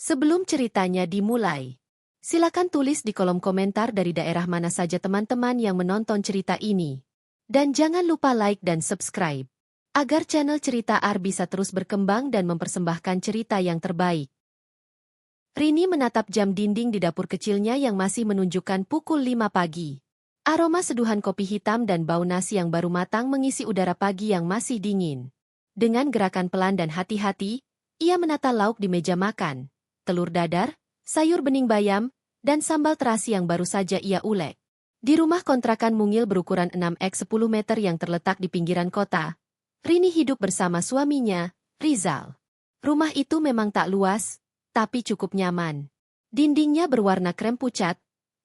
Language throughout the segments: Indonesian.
Sebelum ceritanya dimulai, silakan tulis di kolom komentar dari daerah mana saja teman-teman yang menonton cerita ini. Dan jangan lupa like dan subscribe, agar channel Cerita Ar bisa terus berkembang dan mempersembahkan cerita yang terbaik. Rini menatap jam dinding di dapur kecilnya yang masih menunjukkan pukul 5 pagi. Aroma seduhan kopi hitam dan bau nasi yang baru matang mengisi udara pagi yang masih dingin. Dengan gerakan pelan dan hati-hati, ia menata lauk di meja makan. Telur dadar, sayur bening bayam, dan sambal terasi yang baru saja ia ulek. Di rumah kontrakan mungil berukuran 6x10 meter yang terletak di pinggiran kota, Rini hidup bersama suaminya, Rizal. Rumah itu memang tak luas, tapi cukup nyaman. Dindingnya berwarna krem pucat,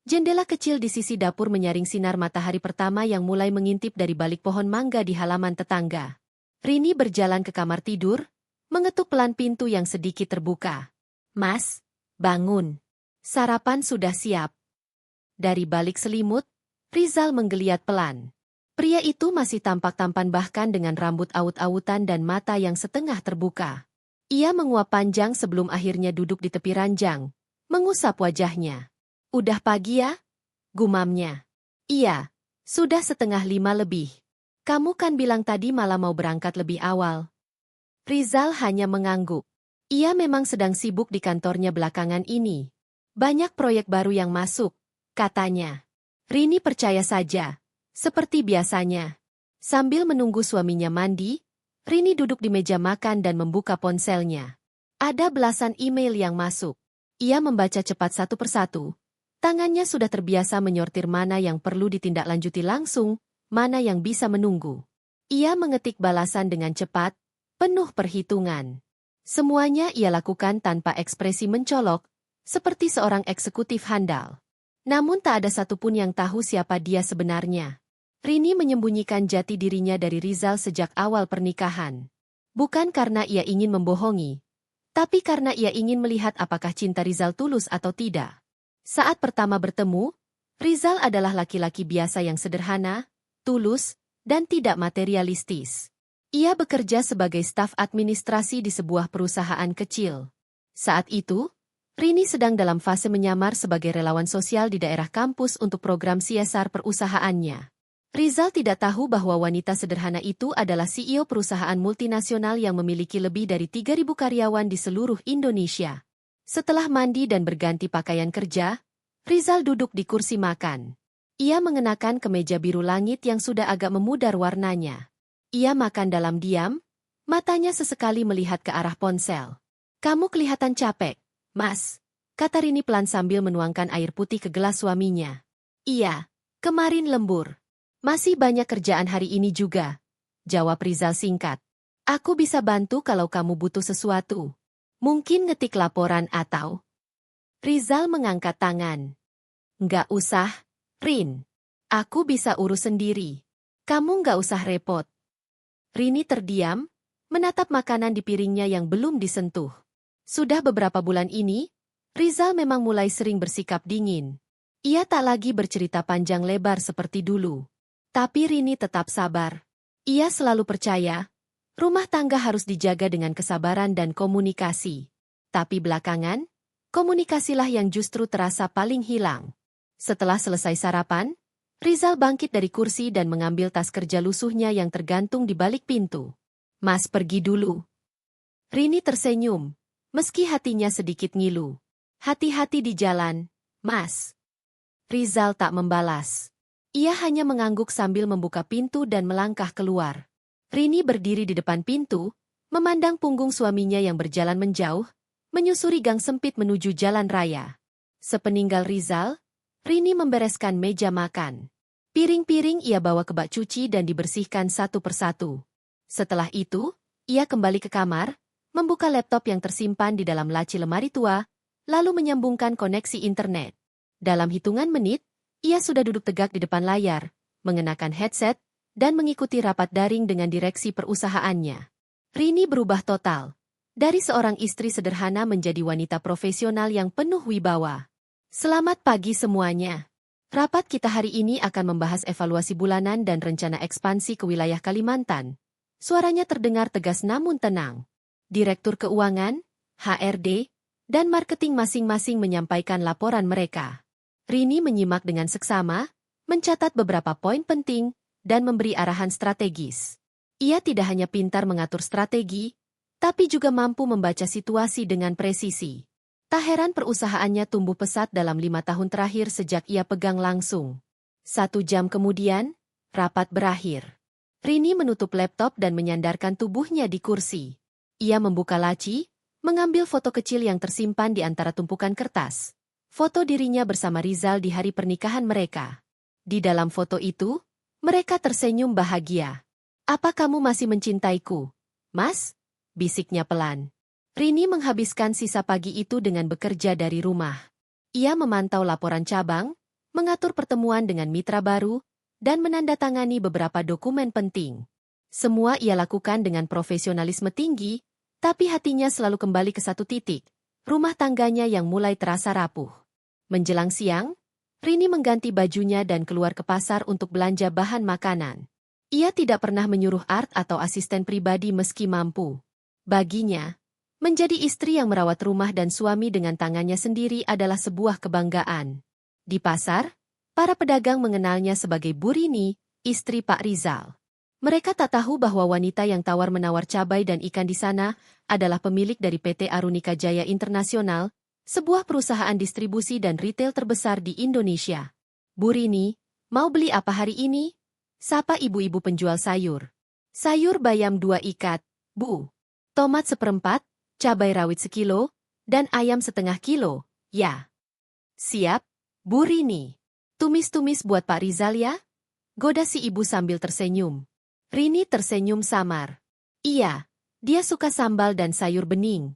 jendela kecil di sisi dapur menyaring sinar matahari pertama yang mulai mengintip dari balik pohon mangga di halaman tetangga. Rini berjalan ke kamar tidur, mengetuk pelan pintu yang sedikit terbuka. "Mas, bangun. Sarapan sudah siap." Dari balik selimut, Rizal menggeliat pelan. Pria itu masih tampak tampan bahkan dengan rambut awut-awutan dan mata yang setengah terbuka. Ia menguap panjang sebelum akhirnya duduk di tepi ranjang, mengusap wajahnya. "Udah pagi ya?" gumamnya. "Iya, sudah 4:30 lebih. Kamu kan bilang tadi malah mau berangkat lebih awal." Rizal hanya mengangguk. Ia memang sedang sibuk di kantornya belakangan ini. Banyak proyek baru yang masuk, katanya. Rini percaya saja, seperti biasanya. Sambil menunggu suaminya mandi, Rini duduk di meja makan dan membuka ponselnya. Ada belasan email yang masuk. Ia membaca cepat satu persatu. Tangannya sudah terbiasa menyortir mana yang perlu ditindaklanjuti langsung, mana yang bisa menunggu. Ia mengetik balasan dengan cepat, penuh perhitungan. Semuanya ia lakukan tanpa ekspresi mencolok, seperti seorang eksekutif handal. Namun tak ada satupun yang tahu siapa dia sebenarnya. Rini menyembunyikan jati dirinya dari Rizal sejak awal pernikahan. Bukan karena ia ingin membohongi, tapi karena ia ingin melihat apakah cinta Rizal tulus atau tidak. Saat pertama bertemu, Rizal adalah laki-laki biasa yang sederhana, tulus, dan tidak materialistis. Ia bekerja sebagai staf administrasi di sebuah perusahaan kecil. Saat itu, Rini sedang dalam fase menyamar sebagai relawan sosial di daerah kampus untuk program CSR perusahaannya. Rizal tidak tahu bahwa wanita sederhana itu adalah CEO perusahaan multinasional yang memiliki lebih dari 3.000 karyawan di seluruh Indonesia. Setelah mandi dan berganti pakaian kerja, Rizal duduk di kursi makan. Ia mengenakan kemeja biru langit yang sudah agak memudar warnanya. Ia makan dalam diam, matanya sesekali melihat ke arah ponsel. "Kamu kelihatan capek, Mas," kata Rini pelan sambil menuangkan air putih ke gelas suaminya. "Iya, kemarin lembur. Masih banyak kerjaan hari ini juga," jawab Rizal singkat. "Aku bisa bantu kalau kamu butuh sesuatu. Mungkin ngetik laporan atau..." Rizal mengangkat tangan. "Nggak usah, Rin. Aku bisa urus sendiri. Kamu nggak usah repot." Rini terdiam, menatap makanan di piringnya yang belum disentuh. Sudah beberapa bulan ini, Rizal memang mulai sering bersikap dingin. Ia tak lagi bercerita panjang lebar seperti dulu. Tapi Rini tetap sabar. Ia selalu percaya, rumah tangga harus dijaga dengan kesabaran dan komunikasi. Tapi belakangan, komunikasilah yang justru terasa paling hilang. Setelah selesai sarapan, Rizal bangkit dari kursi dan mengambil tas kerja lusuhnya yang tergantung di balik pintu. "Mas pergi dulu." Rini tersenyum, meski hatinya sedikit ngilu. "Hati-hati di jalan, Mas." Rizal tak membalas. Ia hanya mengangguk sambil membuka pintu dan melangkah keluar. Rini berdiri di depan pintu, memandang punggung suaminya yang berjalan menjauh, menyusuri gang sempit menuju jalan raya. Sepeninggal Rizal, Rini membereskan meja makan. Piring-piring ia bawa ke bak cuci dan dibersihkan satu persatu. Setelah itu, ia kembali ke kamar, membuka laptop yang tersimpan di dalam laci lemari tua, lalu menyambungkan koneksi internet. Dalam hitungan menit, ia sudah duduk tegak di depan layar, mengenakan headset, dan mengikuti rapat daring dengan direksi perusahaannya. Rini berubah total. Dari seorang istri sederhana menjadi wanita profesional yang penuh wibawa. "Selamat pagi semuanya. Rapat kita hari ini akan membahas evaluasi bulanan dan rencana ekspansi ke wilayah Kalimantan." Suaranya terdengar tegas namun tenang. "Direktur Keuangan, HRD, dan marketing masing-masing menyampaikan laporan mereka. Rini menyimak dengan seksama, mencatat beberapa poin penting, dan memberi arahan strategis. Ia tidak hanya pintar mengatur strategi, tapi juga mampu membaca situasi dengan presisi. Tak heran perusahaannya tumbuh pesat dalam 5 tahun terakhir sejak ia pegang langsung. 1 jam kemudian, rapat berakhir. Rini menutup laptop dan menyandarkan tubuhnya di kursi. Ia membuka laci, mengambil foto kecil yang tersimpan di antara tumpukan kertas. Foto dirinya bersama Rizal di hari pernikahan mereka. Di dalam foto itu, mereka tersenyum bahagia. "Apa kamu masih mencintaiku, Mas?" bisiknya pelan. Rini menghabiskan sisa pagi itu dengan bekerja dari rumah. Ia memantau laporan cabang, mengatur pertemuan dengan mitra baru, dan menandatangani beberapa dokumen penting. Semua ia lakukan dengan profesionalisme tinggi, tapi hatinya selalu kembali ke satu titik, rumah tangganya yang mulai terasa rapuh. Menjelang siang, Rini mengganti bajunya dan keluar ke pasar untuk belanja bahan makanan. Ia tidak pernah menyuruh Art atau asisten pribadi meski mampu. Baginya, menjadi istri yang merawat rumah dan suami dengan tangannya sendiri adalah sebuah kebanggaan. Di pasar, para pedagang mengenalnya sebagai Bu Rini, istri Pak Rizal. Mereka tak tahu bahwa wanita yang tawar-menawar cabai dan ikan di sana adalah pemilik dari PT Arunika Jaya Internasional, sebuah perusahaan distribusi dan retail terbesar di Indonesia. "Bu Rini, mau beli apa hari ini?" sapa ibu-ibu penjual sayur. "Sayur bayam 2 ikat, Bu. Tomat 1/4, cabai rawit 1 kilo, dan ayam 1/2 kilo, ya." "Siap, Bu Rini. Tumis-tumis buat Pak Rizal ya?" goda si ibu sambil tersenyum. Rini tersenyum samar. Iya, dia suka sambal dan sayur bening.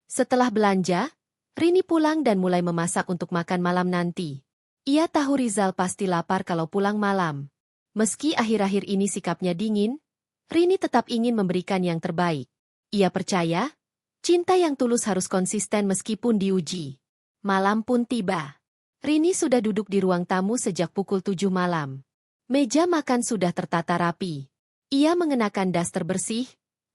Setelah belanja, Rini pulang dan mulai memasak untuk makan malam nanti. Ia tahu Rizal pasti lapar kalau pulang malam. Meski akhir-akhir ini sikapnya dingin, Rini tetap ingin memberikan yang terbaik. Ia percaya, cinta yang tulus harus konsisten meskipun diuji. Malam pun tiba. Rini sudah duduk di ruang tamu sejak pukul 7 malam. Meja makan sudah tertata rapi. Ia mengenakan daster bersih,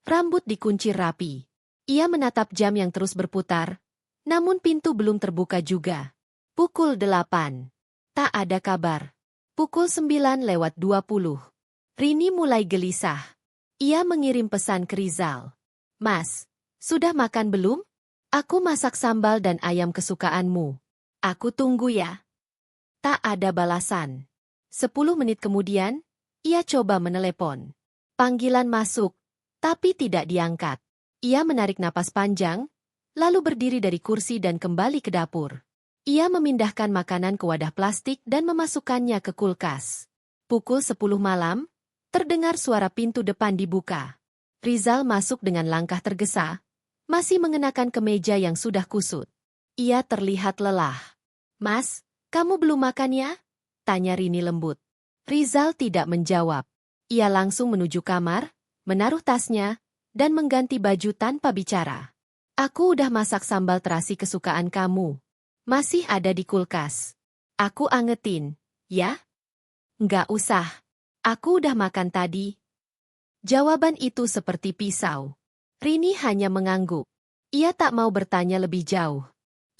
rambut dikuncir rapi. Ia menatap jam yang terus berputar, namun pintu belum terbuka juga. Pukul 8. Tak ada kabar. Pukul 9:20. Rini mulai gelisah. Ia mengirim pesan ke Rizal. "Mas, sudah makan belum? Aku masak sambal dan ayam kesukaanmu. Aku tunggu ya." Tak ada balasan. 10 menit kemudian, ia coba menelepon. Panggilan masuk, tapi tidak diangkat. Ia menarik napas panjang, lalu berdiri dari kursi dan kembali ke dapur. Ia memindahkan makanan ke wadah plastik dan memasukkannya ke kulkas. Pukul 10 malam, terdengar suara pintu depan dibuka. Rizal masuk dengan langkah tergesa, masih mengenakan kemeja yang sudah kusut. Ia terlihat lelah. "Mas, kamu belum makan ya?" tanya Rini lembut. Rizal tidak menjawab. Ia langsung menuju kamar, menaruh tasnya, dan mengganti baju tanpa bicara. "Aku udah masak sambal terasi kesukaan kamu. Masih ada di kulkas. Aku angetin, ya?" "Nggak usah. Aku udah makan tadi." Jawaban itu seperti pisau. Rini hanya mengangguk. Ia tak mau bertanya lebih jauh.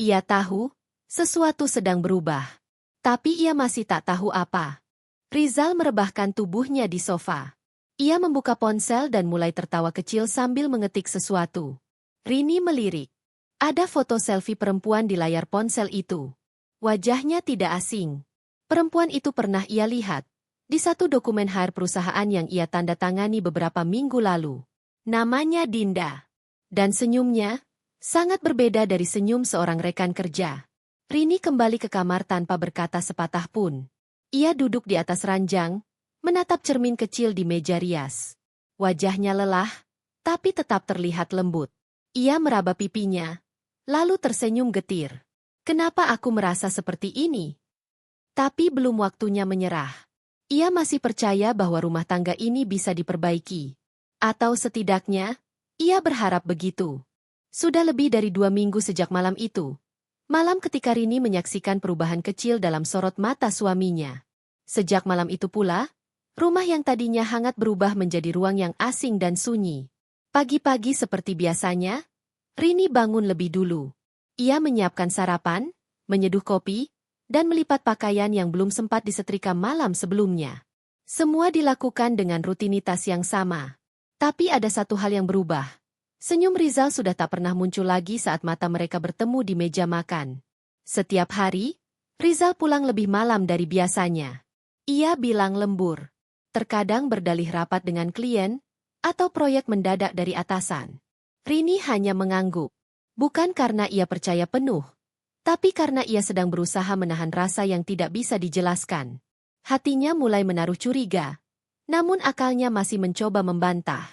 Ia tahu, sesuatu sedang berubah. Tapi ia masih tak tahu apa. Rizal merebahkan tubuhnya di sofa. Ia membuka ponsel dan mulai tertawa kecil sambil mengetik sesuatu. Rini melirik. Ada foto selfie perempuan di layar ponsel itu. Wajahnya tidak asing. Perempuan itu pernah ia lihat di satu dokumen HR perusahaan yang ia tanda tangani beberapa minggu lalu. Namanya Dinda. Dan senyumnya sangat berbeda dari senyum seorang rekan kerja. Rini kembali ke kamar tanpa berkata sepatah pun. Ia duduk di atas ranjang, menatap cermin kecil di meja rias. Wajahnya lelah, tapi tetap terlihat lembut. Ia meraba pipinya, lalu tersenyum getir. "Kenapa aku merasa seperti ini?" Tapi belum waktunya menyerah. Ia masih percaya bahwa rumah tangga ini bisa diperbaiki. Atau setidaknya, ia berharap begitu. Sudah lebih dari 2 minggu sejak malam itu. Malam ketika Rini menyaksikan perubahan kecil dalam sorot mata suaminya. Sejak malam itu pula, rumah yang tadinya hangat berubah menjadi ruang yang asing dan sunyi. Pagi-pagi seperti biasanya, Rini bangun lebih dulu. Ia menyiapkan sarapan, menyeduh kopi, dan melipat pakaian yang belum sempat disetrika malam sebelumnya. Semua dilakukan dengan rutinitas yang sama. Tapi ada satu hal yang berubah. Senyum Rizal sudah tak pernah muncul lagi saat mata mereka bertemu di meja makan. Setiap hari, Rizal pulang lebih malam dari biasanya. Ia bilang lembur. Terkadang berdalih rapat dengan klien, atau proyek mendadak dari atasan. Rini hanya mengangguk. Bukan karena ia percaya penuh, tapi karena ia sedang berusaha menahan rasa yang tidak bisa dijelaskan. Hatinya mulai menaruh curiga, namun akalnya masih mencoba membantah.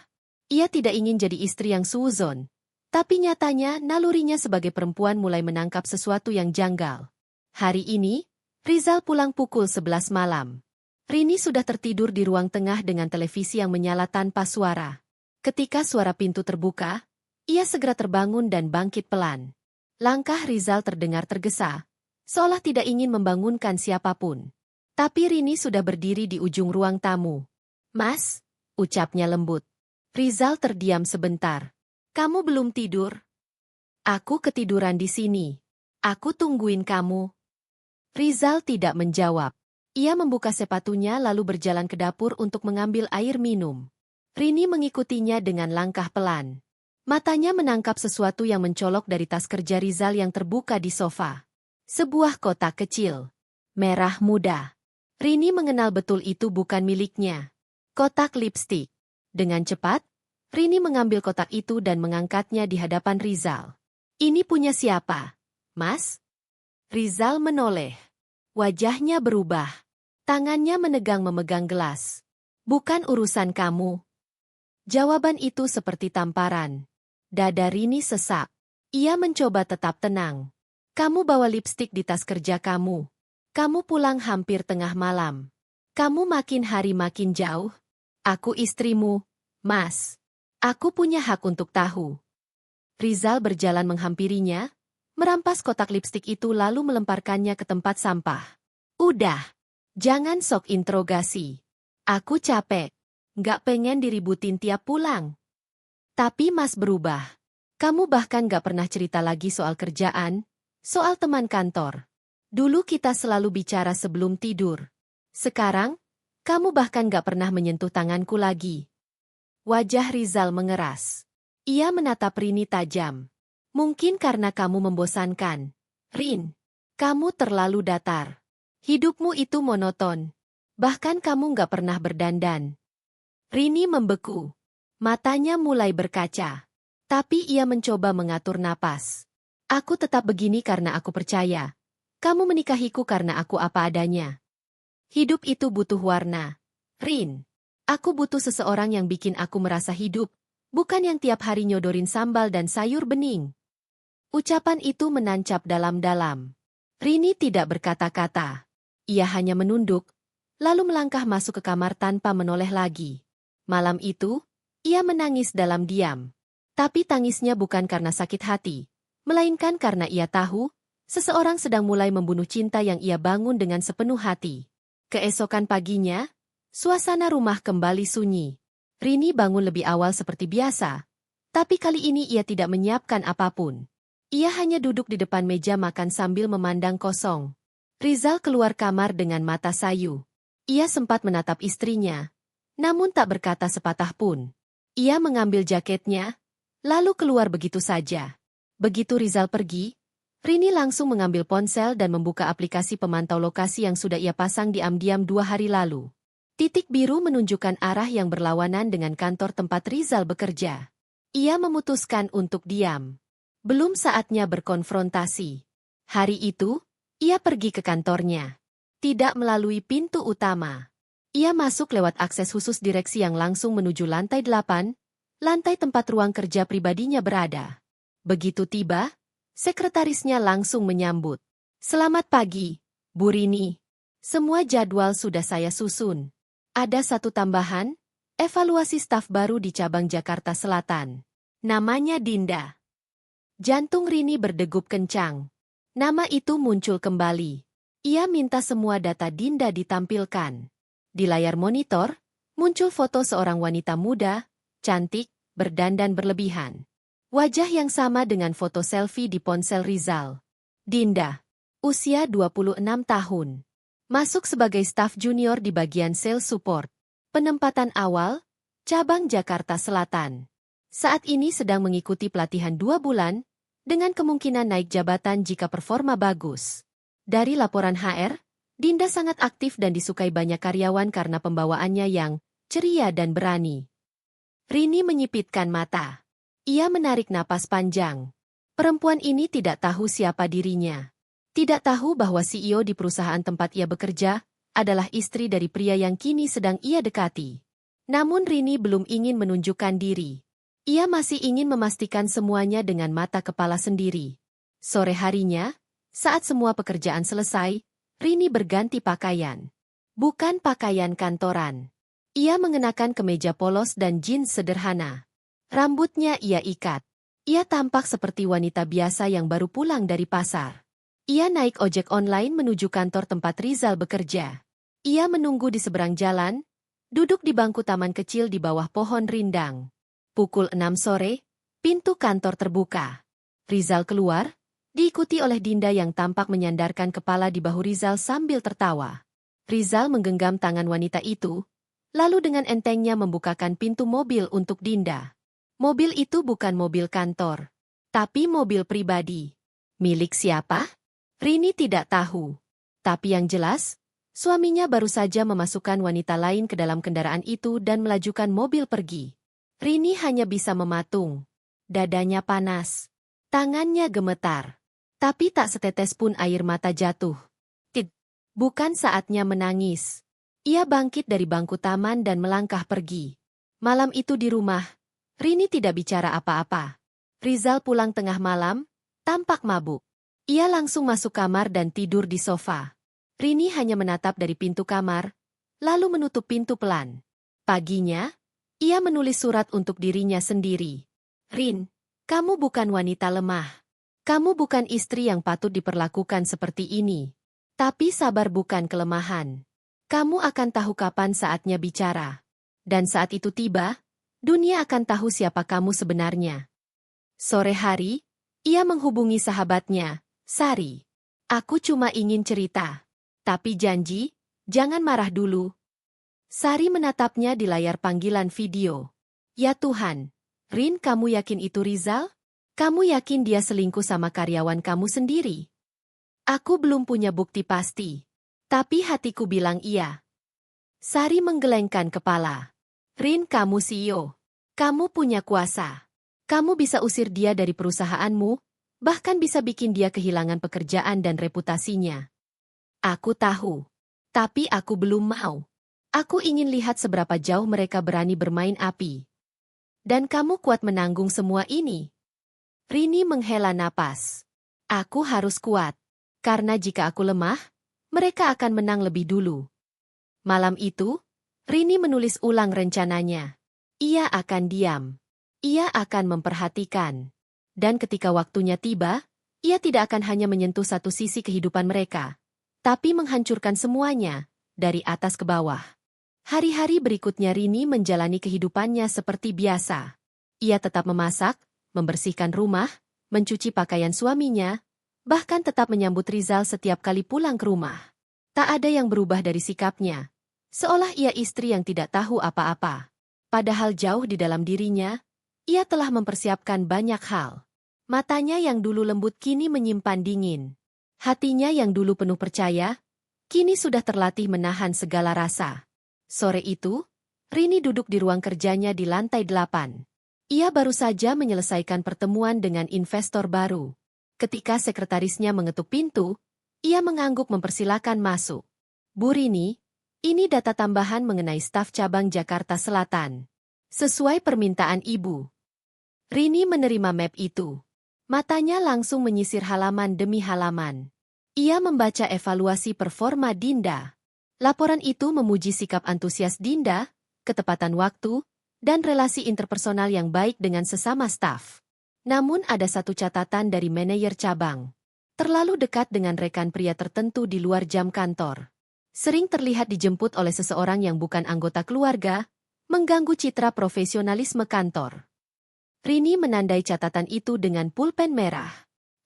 Ia tidak ingin jadi istri yang suuzon, tapi nyatanya nalurinya sebagai perempuan mulai menangkap sesuatu yang janggal. Hari ini, Rizal pulang pukul 11 malam. Rini sudah tertidur di ruang tengah dengan televisi yang menyala tanpa suara. Ketika suara pintu terbuka, ia segera terbangun dan bangkit pelan. Langkah Rizal terdengar tergesa, seolah tidak ingin membangunkan siapapun. Tapi Rini sudah berdiri di ujung ruang tamu. "Mas," ucapnya lembut. Rizal terdiam sebentar. "Kamu belum tidur?" "Aku ketiduran di sini. Aku tungguin kamu." Rizal tidak menjawab. Ia membuka sepatunya lalu berjalan ke dapur untuk mengambil air minum. Rini mengikutinya dengan langkah pelan. Matanya menangkap sesuatu yang mencolok dari tas kerja Rizal yang terbuka di sofa. Sebuah kotak kecil. Merah muda. Rini mengenal betul itu bukan miliknya. Kotak lipstik. Dengan cepat, Rini mengambil kotak itu dan mengangkatnya di hadapan Rizal. "Ini punya siapa, Mas?" Rizal menoleh. Wajahnya berubah. Tangannya memegang gelas. "Bukan urusan kamu." Jawaban itu seperti tamparan. Dada Rini sesak. Ia mencoba tetap tenang. "Kamu bawa lipstik di tas kerja kamu. Kamu pulang hampir tengah malam. Kamu makin hari makin jauh. Aku istrimu, Mas. Aku punya hak untuk tahu." Rizal berjalan menghampirinya, merampas kotak lipstik itu lalu melemparkannya ke tempat sampah. "Udah, jangan sok interogasi. Aku capek. Nggak pengen diributin tiap pulang." Tapi Mas berubah. Kamu bahkan gak pernah cerita lagi soal kerjaan, soal teman kantor. Dulu kita selalu bicara sebelum tidur. Sekarang, kamu bahkan gak pernah menyentuh tanganku lagi. Wajah Rizal mengeras. Ia menatap Rini tajam. "Mungkin karena kamu membosankan. Rin, kamu terlalu datar. Hidupmu itu monoton. Bahkan kamu gak pernah berdandan." Rini membeku. Matanya mulai berkaca. Tapi ia mencoba mengatur napas. "Aku tetap begini karena aku percaya. Kamu menikahiku karena aku apa adanya. Hidup itu butuh warna. Rin, aku butuh seseorang yang bikin aku merasa hidup, bukan yang tiap hari nyodorin sambal dan sayur bening." Ucapan itu menancap dalam-dalam. Rini tidak berkata-kata. Ia hanya menunduk, lalu melangkah masuk ke kamar tanpa menoleh lagi. Malam itu, ia menangis dalam diam. Tapi tangisnya bukan karena sakit hati, melainkan karena ia tahu, seseorang sedang mulai membunuh cinta yang ia bangun dengan sepenuh hati. Keesokan paginya, suasana rumah kembali sunyi. Rini bangun lebih awal seperti biasa, tapi kali ini ia tidak menyiapkan apapun. Ia hanya duduk di depan meja makan sambil memandang kosong. Rizal keluar kamar dengan mata sayu. Ia sempat menatap istrinya, namun tak berkata sepatah pun. Ia mengambil jaketnya, lalu keluar begitu saja. Begitu Rizal pergi, Rini langsung mengambil ponsel dan membuka aplikasi pemantau lokasi yang sudah ia pasang diam-diam 2 hari lalu. Titik biru menunjukkan arah yang berlawanan dengan kantor tempat Rizal bekerja. Ia memutuskan untuk diam. Belum saatnya berkonfrontasi. Hari itu, ia pergi ke kantornya. Tidak melalui pintu utama. Ia masuk lewat akses khusus direksi yang langsung menuju lantai 8, lantai tempat ruang kerja pribadinya berada. Begitu tiba, sekretarisnya langsung menyambut. "Selamat pagi, Bu Rini. Semua jadwal sudah saya susun. Ada satu tambahan, evaluasi staf baru di cabang Jakarta Selatan. Namanya Dinda." Jantung Rini berdegup kencang. Nama itu muncul kembali. Ia minta semua data Dinda ditampilkan. Di layar monitor, muncul foto seorang wanita muda, cantik, berdandan berlebihan. Wajah yang sama dengan foto selfie di ponsel Rizal. Dinda. Usia 26 tahun. Masuk sebagai staf junior di bagian sales support. Penempatan awal, cabang Jakarta Selatan. Saat ini sedang mengikuti pelatihan 2 bulan, dengan kemungkinan naik jabatan jika performa bagus. Dari laporan HR, Dinda sangat aktif dan disukai banyak karyawan karena pembawaannya yang ceria dan berani. Rini menyipitkan mata. Ia menarik napas panjang. Perempuan ini tidak tahu siapa dirinya. Tidak tahu bahwa CEO di perusahaan tempat ia bekerja adalah istri dari pria yang kini sedang ia dekati. Namun Rini belum ingin menunjukkan diri. Ia masih ingin memastikan semuanya dengan mata kepala sendiri. Sore harinya, saat semua pekerjaan selesai, Rini berganti pakaian. Bukan pakaian kantoran. Ia mengenakan kemeja polos dan jeans sederhana. Rambutnya ia ikat. Ia tampak seperti wanita biasa yang baru pulang dari pasar. Ia naik ojek online menuju kantor tempat Rizal bekerja. Ia menunggu di seberang jalan, duduk di bangku taman kecil di bawah pohon rindang. Pukul 6 sore, pintu kantor terbuka. Rizal keluar, diikuti oleh Dinda yang tampak menyandarkan kepala di bahu Rizal sambil tertawa. Rizal menggenggam tangan wanita itu, lalu dengan entengnya membukakan pintu mobil untuk Dinda. Mobil itu bukan mobil kantor, tapi mobil pribadi. Milik siapa? Rini tidak tahu. Tapi yang jelas, suaminya baru saja memasukkan wanita lain ke dalam kendaraan itu dan melajukan mobil pergi. Rini hanya bisa mematung. Dadanya panas. Tangannya gemetar. Tapi tak setetes pun air mata jatuh. Bukan saatnya menangis. Ia bangkit dari bangku taman dan melangkah pergi. Malam itu di rumah, Rini tidak bicara apa-apa. Rizal pulang tengah malam, tampak mabuk. Ia langsung masuk kamar dan tidur di sofa. Rini hanya menatap dari pintu kamar, lalu menutup pintu pelan. Paginya, ia menulis surat untuk dirinya sendiri. Rin, kamu bukan wanita lemah. Kamu bukan istri yang patut diperlakukan seperti ini. Tapi sabar bukan kelemahan. Kamu akan tahu kapan saatnya bicara. Dan saat itu tiba, dunia akan tahu siapa kamu sebenarnya. Sore hari, ia menghubungi sahabatnya, Sari. Aku cuma ingin cerita. Tapi janji, jangan marah dulu. Sari menatapnya di layar panggilan video. Ya Tuhan, Rin, kamu yakin itu Rizal? Kamu yakin dia selingkuh sama karyawan kamu sendiri? Aku belum punya bukti pasti. Tapi hatiku bilang iya. Sari menggelengkan kepala. Rin, kamu CEO. Kamu punya kuasa. Kamu bisa usir dia dari perusahaanmu, bahkan bisa bikin dia kehilangan pekerjaan dan reputasinya. Aku tahu. Tapi aku belum mau. Aku ingin lihat seberapa jauh mereka berani bermain api. Dan kamu kuat menanggung semua ini? Rini menghela napas. Aku harus kuat. Karena jika aku lemah, mereka akan menang lebih dulu. Malam itu, Rini menulis ulang rencananya. Ia akan diam. Ia akan memperhatikan. Dan ketika waktunya tiba, ia tidak akan hanya menyentuh satu sisi kehidupan mereka, tapi menghancurkan semuanya, dari atas ke bawah. Hari-hari berikutnya Rini menjalani kehidupannya seperti biasa. Ia tetap memasak, membersihkan rumah, mencuci pakaian suaminya, bahkan tetap menyambut Rizal setiap kali pulang ke rumah. Tak ada yang berubah dari sikapnya, seolah ia istri yang tidak tahu apa-apa. Padahal jauh di dalam dirinya, ia telah mempersiapkan banyak hal. Matanya yang dulu lembut kini menyimpan dingin. Hatinya yang dulu penuh percaya, kini sudah terlatih menahan segala rasa. Sore itu, Rini duduk di ruang kerjanya di lantai 8. Ia baru saja menyelesaikan pertemuan dengan investor baru. Ketika sekretarisnya mengetuk pintu, ia mengangguk mempersilakan masuk. Bu Rini, ini data tambahan mengenai staf cabang Jakarta Selatan. Sesuai permintaan Ibu. Rini menerima map itu. Matanya langsung menyisir halaman demi halaman. Ia membaca evaluasi performa Dinda. Laporan itu memuji sikap antusias Dinda, ketepatan waktu, dan relasi interpersonal yang baik dengan sesama staf. Namun ada satu catatan dari manajer cabang. Terlalu dekat dengan rekan pria tertentu di luar jam kantor. Sering terlihat dijemput oleh seseorang yang bukan anggota keluarga, mengganggu citra profesionalisme kantor. Rini menandai catatan itu dengan pulpen merah.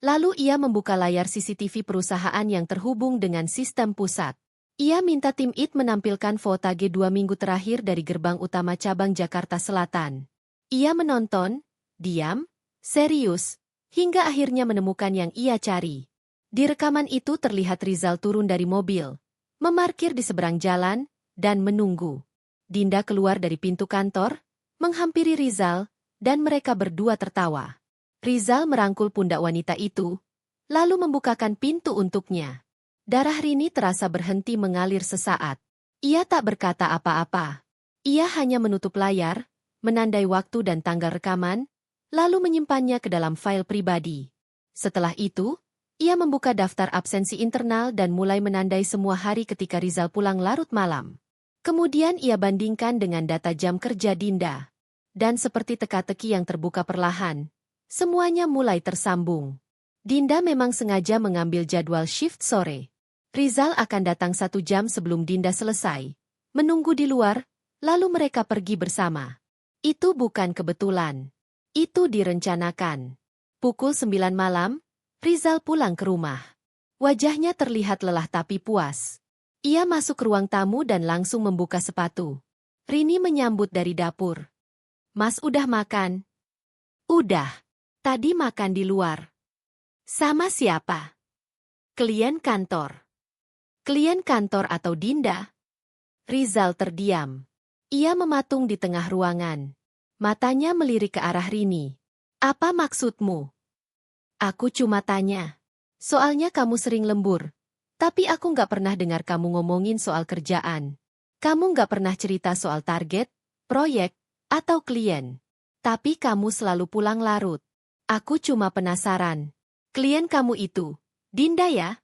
Lalu ia membuka layar CCTV perusahaan yang terhubung dengan sistem pusat. Ia minta tim IT menampilkan fotage 2 minggu terakhir dari gerbang utama cabang Jakarta Selatan. Ia menonton, diam, serius, hingga akhirnya menemukan yang ia cari. Di rekaman itu terlihat Rizal turun dari mobil, memarkir di seberang jalan, dan menunggu. Dinda keluar dari pintu kantor, menghampiri Rizal, dan mereka berdua tertawa. Rizal merangkul pundak wanita itu, lalu membukakan pintu untuknya. Darah Rini terasa berhenti mengalir sesaat. Ia tak berkata apa-apa. Ia hanya menutup layar, menandai waktu dan tanggal rekaman, lalu menyimpannya ke dalam file pribadi. Setelah itu, ia membuka daftar absensi internal dan mulai menandai semua hari ketika Rizal pulang larut malam. Kemudian ia bandingkan dengan data jam kerja Dinda. Dan seperti teka-teki yang terbuka perlahan, semuanya mulai tersambung. Dinda memang sengaja mengambil jadwal shift sore. Rizal akan datang 1 jam sebelum Dinda selesai, menunggu di luar, lalu mereka pergi bersama. Itu bukan kebetulan. Itu direncanakan. Pukul 9 malam, Rizal pulang ke rumah. Wajahnya terlihat lelah tapi puas. Ia masuk ke ruang tamu dan langsung membuka sepatu. Rini menyambut dari dapur. Mas udah makan? Udah. Tadi makan di luar. Sama siapa? Klien kantor. Klien kantor atau Dinda? Rizal terdiam. Ia mematung di tengah ruangan. Matanya melirik ke arah Rini. Apa maksudmu? Aku cuma tanya. Soalnya kamu sering lembur. Tapi aku nggak pernah dengar kamu ngomongin soal kerjaan. Kamu nggak pernah cerita soal target, proyek, atau klien. Tapi kamu selalu pulang larut. Aku cuma penasaran. Klien kamu itu, Dinda ya?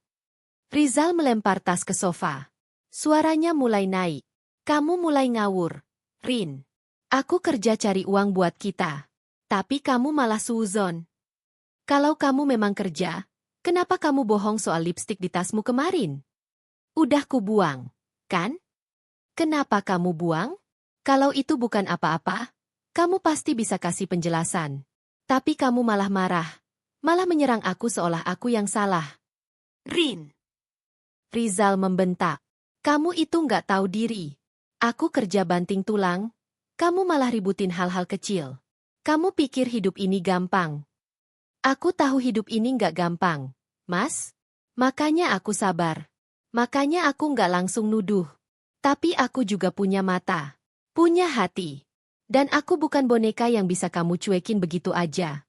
Rizal melempar tas ke sofa. Suaranya mulai naik. Kamu mulai ngawur, Rin. Aku kerja cari uang buat kita. Tapi kamu malah suuzon. Kalau kamu memang kerja, kenapa kamu bohong soal lipstik di tasmu kemarin? Udah kubuang, kan? Kenapa kamu buang? Kalau itu bukan apa-apa, kamu pasti bisa kasih penjelasan. Tapi kamu malah marah. Malah menyerang aku seolah aku yang salah. Rin. Rizal membentak. Kamu itu nggak tahu diri. Aku kerja banting tulang. Kamu malah ributin hal-hal kecil. Kamu pikir hidup ini gampang. Aku tahu hidup ini nggak gampang, Mas. Makanya aku sabar. Makanya aku nggak langsung nuduh. Tapi aku juga punya mata. Punya hati. Dan aku bukan boneka yang bisa kamu cuekin begitu aja.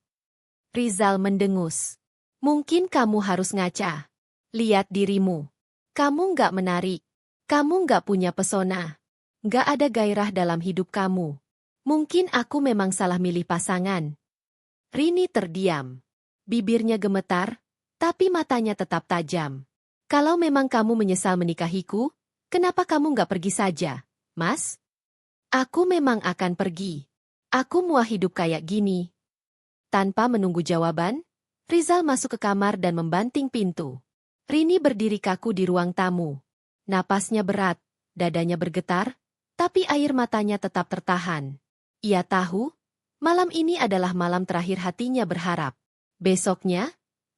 Rizal mendengus. Mungkin kamu harus ngaca. Lihat dirimu. Kamu nggak menarik. Kamu nggak punya pesona. Nggak ada gairah dalam hidup kamu. Mungkin aku memang salah milih pasangan. Rini terdiam. Bibirnya gemetar, tapi matanya tetap tajam. Kalau memang kamu menyesal menikahiku, kenapa kamu nggak pergi saja, Mas? Aku memang akan pergi. Aku muak hidup kayak gini. Tanpa menunggu jawaban, Rizal masuk ke kamar dan membanting pintu. Rini berdiri kaku di ruang tamu. Napasnya berat, dadanya bergetar, tapi air matanya tetap tertahan. Ia tahu, malam ini adalah malam terakhir hatinya berharap. Besoknya,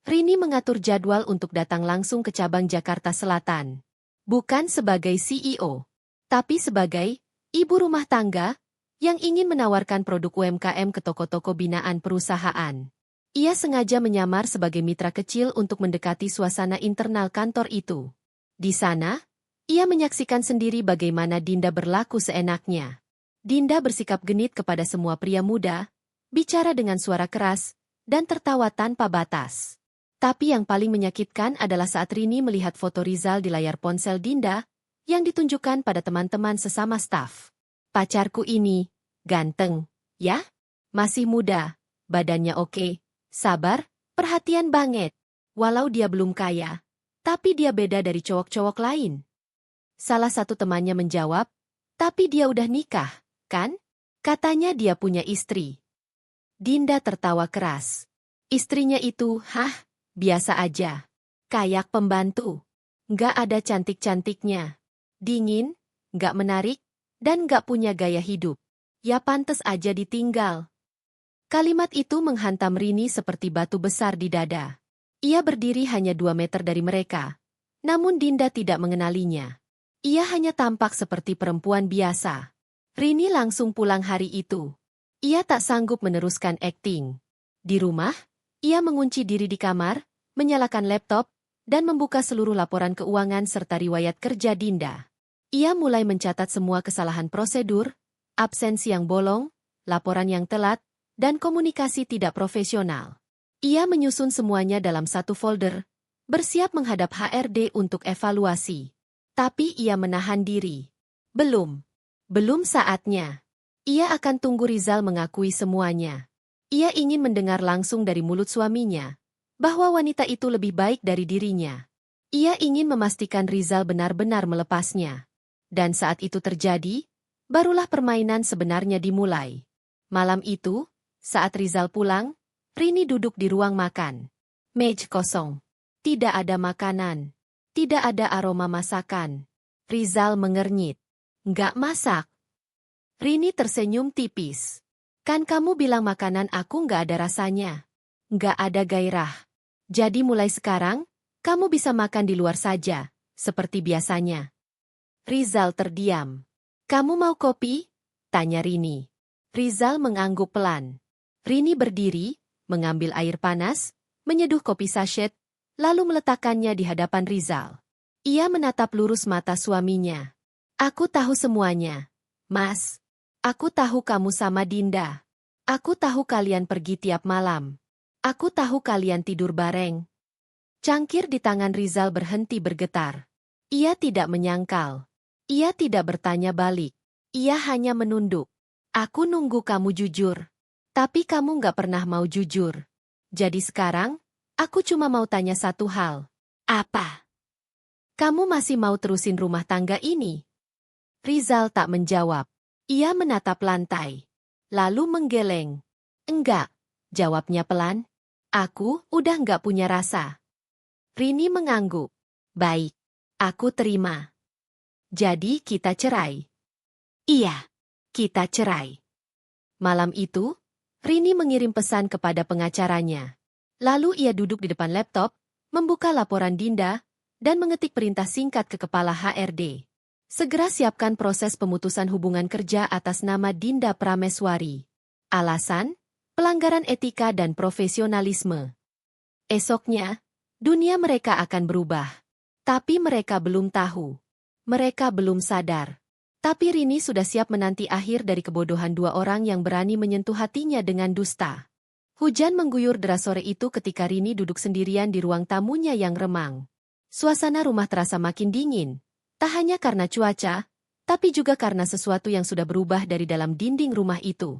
Rini mengatur jadwal untuk datang langsung ke cabang Jakarta Selatan. Bukan sebagai CEO, tapi sebagai ibu rumah tangga yang ingin menawarkan produk UMKM ke toko-toko binaan perusahaan. Ia sengaja menyamar sebagai mitra kecil untuk mendekati suasana internal kantor itu. Di sana, ia menyaksikan sendiri bagaimana Dinda berlaku seenaknya. Dinda bersikap genit kepada semua pria muda, bicara dengan suara keras, dan tertawa tanpa batas. Tapi yang paling menyakitkan adalah saat Rini melihat foto Rizal di layar ponsel Dinda, yang ditunjukkan pada teman-teman sesama staf. Pacarku ini, ganteng, ya? Masih muda, badannya oke, sabar, perhatian banget. Walau dia belum kaya, tapi dia beda dari cowok-cowok lain. Salah satu temannya menjawab, tapi dia udah nikah, kan? Katanya dia punya istri. Dinda tertawa keras. Istrinya itu, biasa aja. Kayak pembantu. Nggak ada cantik-cantiknya. Dingin, nggak menarik, dan nggak punya gaya hidup. Ya pantes aja ditinggal. Kalimat itu menghantam Rini seperti batu besar di dada. Ia berdiri hanya 2 meter dari mereka. Namun Dinda tidak mengenalinya. Ia hanya tampak seperti perempuan biasa. Rini langsung pulang hari itu. Ia tak sanggup meneruskan akting. Di rumah, ia mengunci diri di kamar, menyalakan laptop, dan membuka seluruh laporan keuangan serta riwayat kerja Dinda. Ia mulai mencatat semua kesalahan prosedur, absensi yang bolong, laporan yang telat, dan komunikasi tidak profesional. Ia menyusun semuanya dalam satu folder, bersiap menghadap HRD untuk evaluasi. Tapi ia menahan diri. Belum saatnya. Ia akan tunggu Rizal mengakui semuanya. Ia ingin mendengar langsung dari mulut suaminya, bahwa wanita itu lebih baik dari dirinya. Ia ingin memastikan Rizal benar-benar melepasnya. Dan saat itu terjadi, barulah permainan sebenarnya dimulai. Malam itu, saat Rizal pulang, Rini duduk di ruang makan. Meja kosong. Tidak ada makanan. Tidak ada aroma masakan. Rizal mengernyit. Nggak masak. Rini tersenyum tipis. Kan kamu bilang makanan aku nggak ada rasanya. Nggak ada gairah. Jadi mulai sekarang, kamu bisa makan di luar saja, seperti biasanya. Rizal terdiam. Kamu mau kopi? Tanya Rini. Rizal mengangguk pelan. Rini berdiri, mengambil air panas, menyeduh kopi sachet, lalu meletakkannya di hadapan Rizal. Ia menatap lurus mata suaminya. Aku tahu semuanya. Mas, aku tahu kamu sama Dinda. Aku tahu kalian pergi tiap malam. Aku tahu kalian tidur bareng. Cangkir di tangan Rizal berhenti bergetar. Ia tidak menyangkal. Ia tidak bertanya balik. Ia hanya menunduk. Aku nunggu kamu jujur. Tapi kamu nggak pernah mau jujur. Jadi sekarang, aku cuma mau tanya satu hal. Apa? Kamu masih mau terusin rumah tangga ini? Rizal tak menjawab. Ia menatap lantai. Lalu menggeleng. Enggak, jawabnya pelan. Aku udah nggak punya rasa. Rini mengangguk. Baik, aku terima. Jadi kita cerai. Iya, kita cerai. Malam itu, Rini mengirim pesan kepada pengacaranya. Lalu ia duduk di depan laptop, membuka laporan Dinda, dan mengetik perintah singkat ke kepala HRD. Segera siapkan proses pemutusan hubungan kerja atas nama Dinda Prameswari. Alasan? Pelanggaran etika dan profesionalisme. Esoknya, dunia mereka akan berubah. Tapi mereka belum tahu. Mereka belum sadar. Tapi Rini sudah siap menanti akhir dari kebodohan dua orang yang berani menyentuh hatinya dengan dusta. Hujan mengguyur deras sore itu ketika Rini duduk sendirian di ruang tamunya yang remang. Suasana rumah terasa makin dingin, tak hanya karena cuaca, tapi juga karena sesuatu yang sudah berubah dari dalam dinding rumah itu.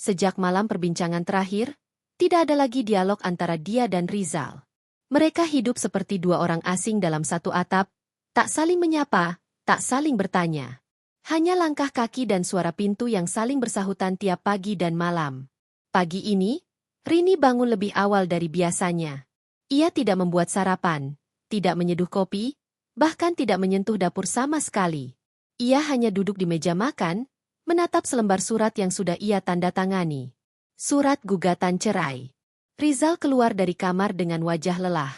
Sejak malam perbincangan terakhir, tidak ada lagi dialog antara dia dan Rizal. Mereka hidup seperti dua orang asing dalam satu atap, tak saling menyapa, tak saling bertanya. Hanya langkah kaki dan suara pintu yang saling bersahutan tiap pagi dan malam. Pagi ini, Rini bangun lebih awal dari biasanya. Ia tidak membuat sarapan, tidak menyeduh kopi, bahkan tidak menyentuh dapur sama sekali. Ia hanya duduk di meja makan, menatap selembar surat yang sudah ia tanda tangani. Surat gugatan cerai. Rizal keluar dari kamar dengan wajah lelah.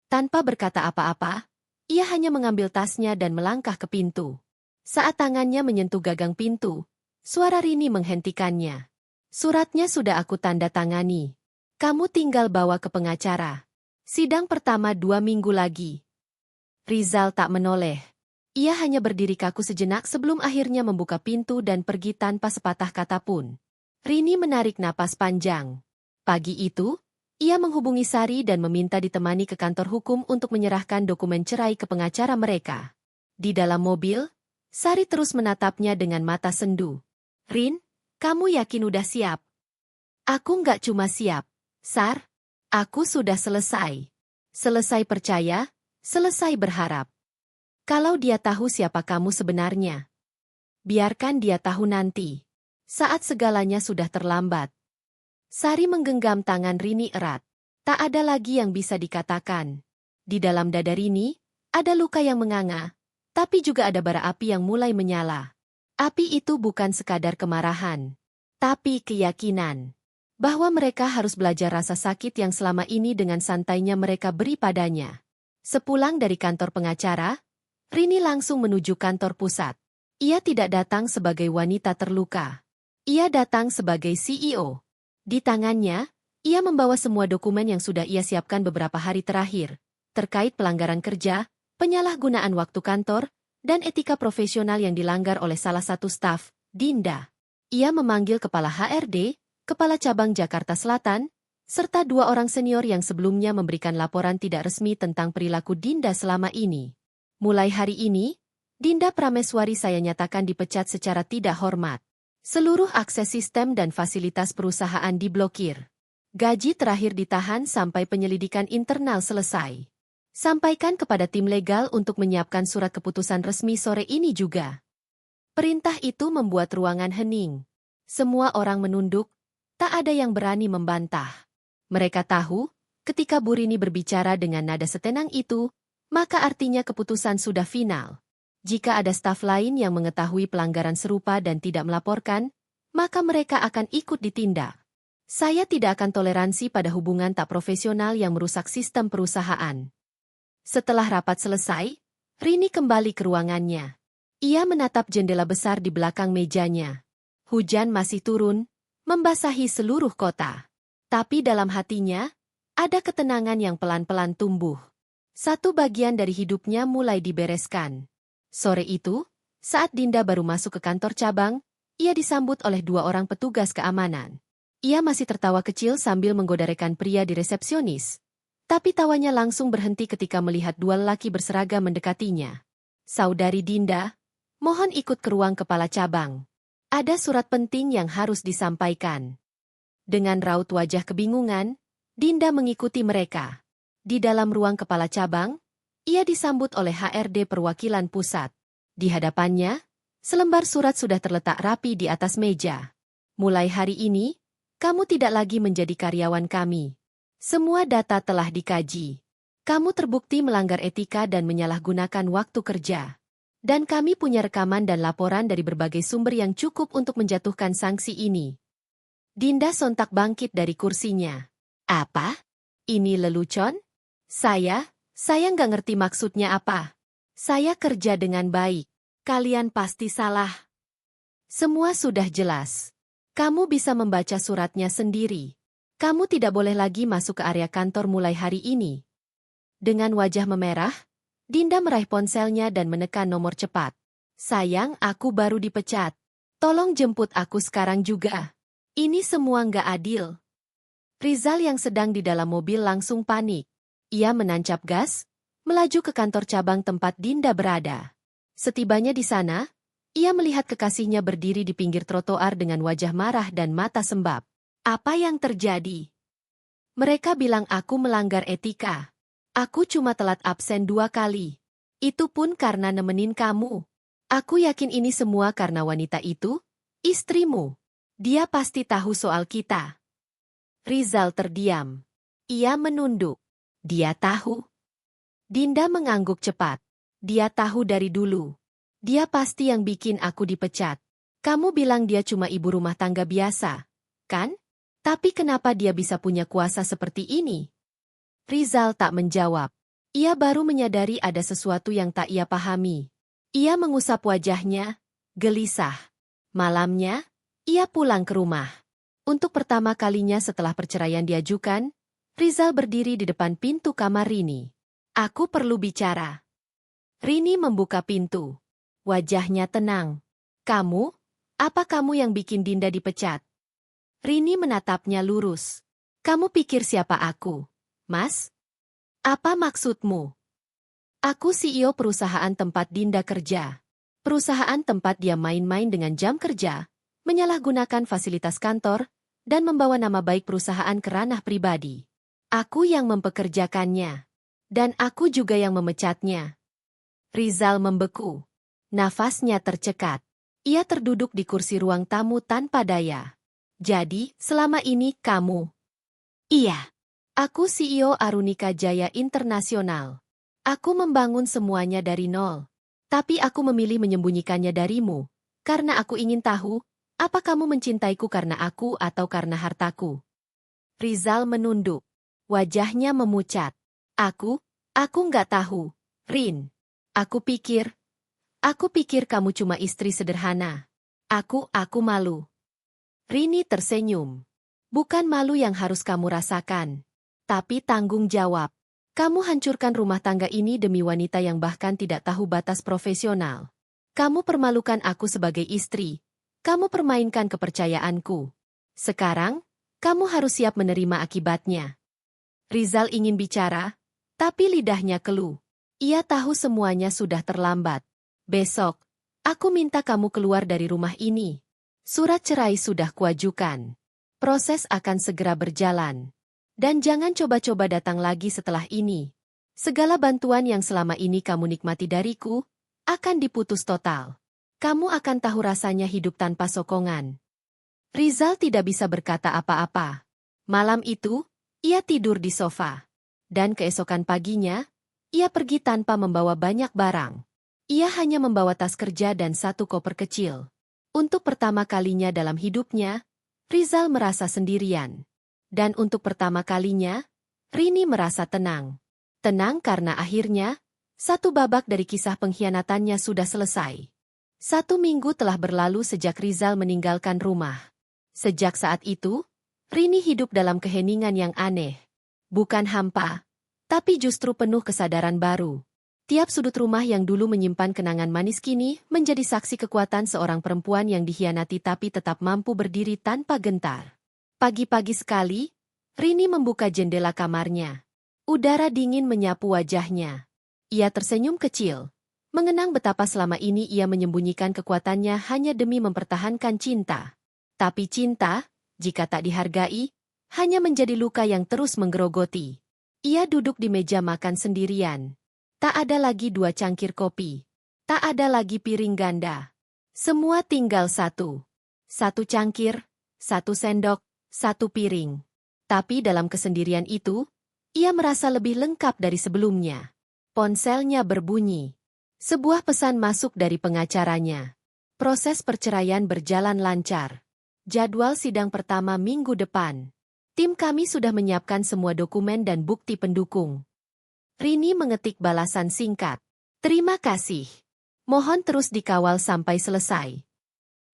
Tanpa berkata apa-apa, ia hanya mengambil tasnya dan melangkah ke pintu. Saat tangannya menyentuh gagang pintu, suara Rini menghentikannya. Suratnya sudah aku tanda tangani. Kamu tinggal bawa ke pengacara. Sidang pertama 2 minggu lagi. Rizal tak menoleh. Ia hanya berdiri kaku sejenak sebelum akhirnya membuka pintu dan pergi tanpa sepatah kata pun. Rini menarik napas panjang. Pagi itu, ia menghubungi Sari dan meminta ditemani ke kantor hukum untuk menyerahkan dokumen cerai ke pengacara mereka. Di dalam mobil, Sari terus menatapnya dengan mata sendu. Rin, kamu yakin udah siap? Aku nggak cuma siap, Sar. Aku sudah selesai. Selesai percaya, selesai berharap. Kalau dia tahu siapa kamu sebenarnya, biarkan dia tahu nanti. Saat segalanya sudah terlambat. Sari menggenggam tangan Rini erat. Tak ada lagi yang bisa dikatakan. Di dalam dada Rini, ada luka yang menganga. Tapi juga ada bara api yang mulai menyala. Api itu bukan sekadar kemarahan, tapi keyakinan. bahwa mereka harus belajar rasa sakit yang selama ini dengan santainya mereka beri padanya. Sepulang dari kantor pengacara, Rini langsung menuju kantor pusat. Ia tidak datang sebagai wanita terluka. Ia datang sebagai CEO. Di tangannya, ia membawa semua dokumen yang sudah ia siapkan beberapa hari terakhir, terkait pelanggaran kerja, penyalahgunaan waktu kantor, dan etika profesional yang dilanggar oleh salah satu staf, Dinda. Ia memanggil Kepala HRD, Kepala Cabang Jakarta Selatan, serta 2 orang senior yang sebelumnya memberikan laporan tidak resmi tentang perilaku Dinda selama ini. Mulai hari ini, Dinda Prameswari saya nyatakan dipecat secara tidak hormat. Seluruh akses sistem dan fasilitas perusahaan diblokir. Gaji terakhir ditahan sampai penyelidikan internal selesai. Sampaikan kepada tim legal untuk menyiapkan surat keputusan resmi sore ini juga. Perintah itu membuat ruangan hening. Semua orang menunduk, tak ada yang berani membantah. Mereka tahu, ketika Bu Rini berbicara dengan nada setenang itu, maka artinya keputusan sudah final. Jika ada staf lain yang mengetahui pelanggaran serupa dan tidak melaporkan, maka mereka akan ikut ditindak. Saya tidak akan toleransi pada hubungan tak profesional yang merusak sistem perusahaan. Setelah rapat selesai, Rini kembali ke ruangannya. Ia menatap jendela besar di belakang mejanya. Hujan masih turun, membasahi seluruh kota. Tapi dalam hatinya, ada ketenangan yang pelan-pelan tumbuh. Satu bagian dari hidupnya mulai dibereskan. Sore itu, saat Dinda baru masuk ke kantor cabang, ia disambut oleh 2 orang petugas keamanan. Ia masih tertawa kecil sambil menggoda rekan pria di resepsionis. Tapi tawanya langsung berhenti ketika melihat 2 lelaki berseragam mendekatinya. Saudari Dinda, mohon ikut ke ruang kepala cabang. Ada surat penting yang harus disampaikan. Dengan raut wajah kebingungan, Dinda mengikuti mereka. Di dalam ruang kepala cabang, ia disambut oleh HRD perwakilan pusat. Di hadapannya, selembar surat sudah terletak rapi di atas meja. Mulai hari ini, kamu tidak lagi menjadi karyawan kami. Semua data telah dikaji. Kamu terbukti melanggar etika dan menyalahgunakan waktu kerja. Dan kami punya rekaman dan laporan dari berbagai sumber yang cukup untuk menjatuhkan sanksi ini. Dinda sontak bangkit dari kursinya. Apa? Ini lelucon? Saya nggak ngerti maksudnya apa. Saya kerja dengan baik. Kalian pasti salah. Semua sudah jelas. Kamu bisa membaca suratnya sendiri. Kamu tidak boleh lagi masuk ke area kantor mulai hari ini. Dengan wajah memerah, Dinda meraih ponselnya dan menekan nomor cepat. Sayang, aku baru dipecat. Tolong jemput aku sekarang juga. Ini semua nggak adil. Rizal yang sedang di dalam mobil langsung panik. Ia menancap gas, melaju ke kantor cabang tempat Dinda berada. Setibanya di sana, ia melihat kekasihnya berdiri di pinggir trotoar dengan wajah marah dan mata sembab. Apa yang terjadi? Mereka bilang aku melanggar etika. Aku cuma telat absen 2 kali. Itu pun karena nemenin kamu. Aku yakin ini semua karena wanita itu, istrimu. Dia pasti tahu soal kita. Rizal terdiam. Ia menunduk. Dia tahu. Dinda mengangguk cepat. Dia tahu dari dulu. Dia pasti yang bikin aku dipecat. Kamu bilang dia cuma ibu rumah tangga biasa, kan? Tapi kenapa dia bisa punya kuasa seperti ini? Rizal tak menjawab. Ia baru menyadari ada sesuatu yang tak ia pahami. Ia mengusap wajahnya, gelisah. Malamnya, ia pulang ke rumah. Untuk pertama kalinya setelah perceraian diajukan, Rizal berdiri di depan pintu kamar Rini. Aku perlu bicara. Rini membuka pintu. Wajahnya tenang. Kamu? Apa kamu yang bikin Dinda dipecat? Rini menatapnya lurus. Kamu pikir siapa aku, Mas? Apa maksudmu? Aku CEO perusahaan tempat Dinda kerja. Perusahaan tempat dia main-main dengan jam kerja, menyalahgunakan fasilitas kantor, dan membawa nama baik perusahaan ke ranah pribadi. Aku yang mempekerjakannya. Dan aku juga yang memecatnya. Rizal membeku. Nafasnya tercekat. Ia terduduk di kursi ruang tamu tanpa daya. Jadi, selama ini kamu? Iya. Aku CEO Arunika Jaya Internasional. Aku membangun semuanya dari nol. Tapi aku memilih menyembunyikannya darimu, karena aku ingin tahu, apa kamu mencintaiku karena aku atau karena hartaku. Rizal menunduk. Wajahnya memucat. Aku nggak tahu, Rin. Aku pikir kamu cuma istri sederhana. Aku malu. Rini tersenyum. Bukan malu yang harus kamu rasakan, tapi tanggung jawab. Kamu hancurkan rumah tangga ini demi wanita yang bahkan tidak tahu batas profesional. Kamu permalukan aku sebagai istri. Kamu permainkan kepercayaanku. Sekarang, kamu harus siap menerima akibatnya. Rizal ingin bicara, tapi lidahnya keluh. Ia tahu semuanya sudah terlambat. Besok, aku minta kamu keluar dari rumah ini. Surat cerai sudah kuajukan. Proses akan segera berjalan. Dan jangan coba-coba datang lagi setelah ini. Segala bantuan yang selama ini kamu nikmati dariku, akan diputus total. Kamu akan tahu rasanya hidup tanpa sokongan. Rizal tidak bisa berkata apa-apa. Malam itu, ia tidur di sofa. Dan keesokan paginya, ia pergi tanpa membawa banyak barang. Ia hanya membawa tas kerja dan satu koper kecil. Untuk pertama kalinya dalam hidupnya, Rizal merasa sendirian. Dan untuk pertama kalinya, Rini merasa tenang. Tenang karena akhirnya, satu babak dari kisah pengkhianatannya sudah selesai. 1 minggu telah berlalu sejak Rizal meninggalkan rumah. Sejak saat itu, Rini hidup dalam keheningan yang aneh. Bukan hampa, tapi justru penuh kesadaran baru. Tiap sudut rumah yang dulu menyimpan kenangan manis kini menjadi saksi kekuatan seorang perempuan yang dikhianati tapi tetap mampu berdiri tanpa gentar. Pagi-pagi sekali, Rini membuka jendela kamarnya. Udara dingin menyapu wajahnya. Ia tersenyum kecil, mengenang betapa selama ini ia menyembunyikan kekuatannya hanya demi mempertahankan cinta. Tapi cinta, jika tak dihargai, hanya menjadi luka yang terus menggerogoti. Ia duduk di meja makan sendirian. Tak ada lagi 2 cangkir kopi. Tak ada lagi piring ganda. Semua tinggal satu. 1 cangkir, 1 sendok, 1 piring. Tapi dalam kesendirian itu, ia merasa lebih lengkap dari sebelumnya. Ponselnya berbunyi. Sebuah pesan masuk dari pengacaranya. Proses perceraian berjalan lancar. Jadwal sidang pertama minggu depan. Tim kami sudah menyiapkan semua dokumen dan bukti pendukung. Rini mengetik balasan singkat. Terima kasih. Mohon terus dikawal sampai selesai.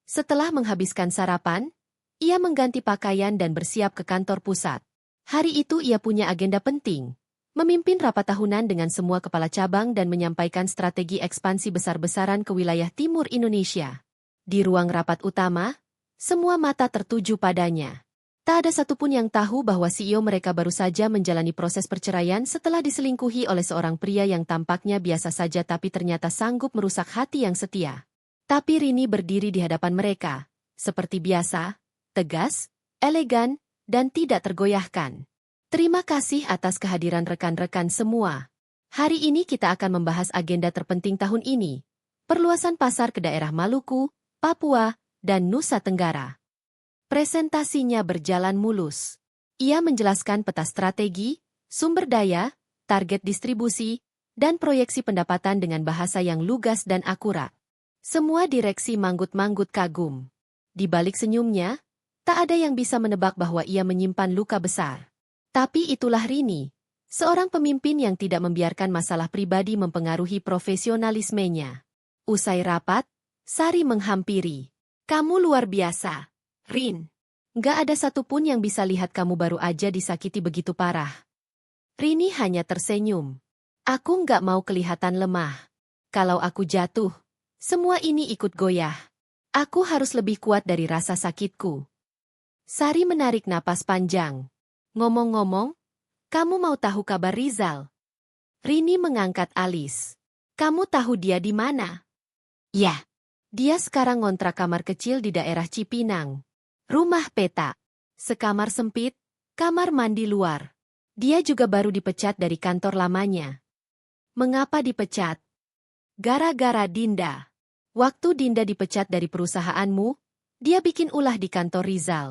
Setelah menghabiskan sarapan, ia mengganti pakaian dan bersiap ke kantor pusat. Hari itu ia punya agenda penting. Memimpin rapat tahunan dengan semua kepala cabang dan menyampaikan strategi ekspansi besar-besaran ke wilayah timur Indonesia. Di ruang rapat utama, semua mata tertuju padanya. Tak ada satupun yang tahu bahwa CEO mereka baru saja menjalani proses perceraian setelah diselingkuhi oleh seorang pria yang tampaknya biasa saja tapi ternyata sanggup merusak hati yang setia. Tapi Rini berdiri di hadapan mereka, seperti biasa, tegas, elegan, dan tidak tergoyahkan. Terima kasih atas kehadiran rekan-rekan semua. Hari ini kita akan membahas agenda terpenting tahun ini, perluasan pasar ke daerah Maluku, Papua, dan Nusa Tenggara. Presentasinya berjalan mulus. Ia menjelaskan peta strategi, sumber daya, target distribusi, dan proyeksi pendapatan dengan bahasa yang lugas dan akurat. Semua direksi manggut-manggut kagum. Di balik senyumnya, tak ada yang bisa menebak bahwa ia menyimpan luka besar. Tapi itulah Rini, seorang pemimpin yang tidak membiarkan masalah pribadi mempengaruhi profesionalismenya. Usai rapat, Sari menghampiri. Kamu luar biasa, Rin. Nggak ada satupun yang bisa lihat kamu baru aja disakiti begitu parah. Rini hanya tersenyum. Aku nggak mau kelihatan lemah. Kalau aku jatuh, semua ini ikut goyah. Aku harus lebih kuat dari rasa sakitku. Sari menarik napas panjang. Ngomong-ngomong, kamu mau tahu kabar Rizal? Rini mengangkat alis. Kamu tahu dia di mana? Ya, dia sekarang ngontrak kamar kecil di daerah Cipinang. Rumah peta. Sekamar sempit, kamar mandi luar. Dia juga baru dipecat dari kantor lamanya. Mengapa dipecat? Gara-gara Dinda. Waktu Dinda dipecat dari perusahaanmu, dia bikin ulah di kantor Rizal.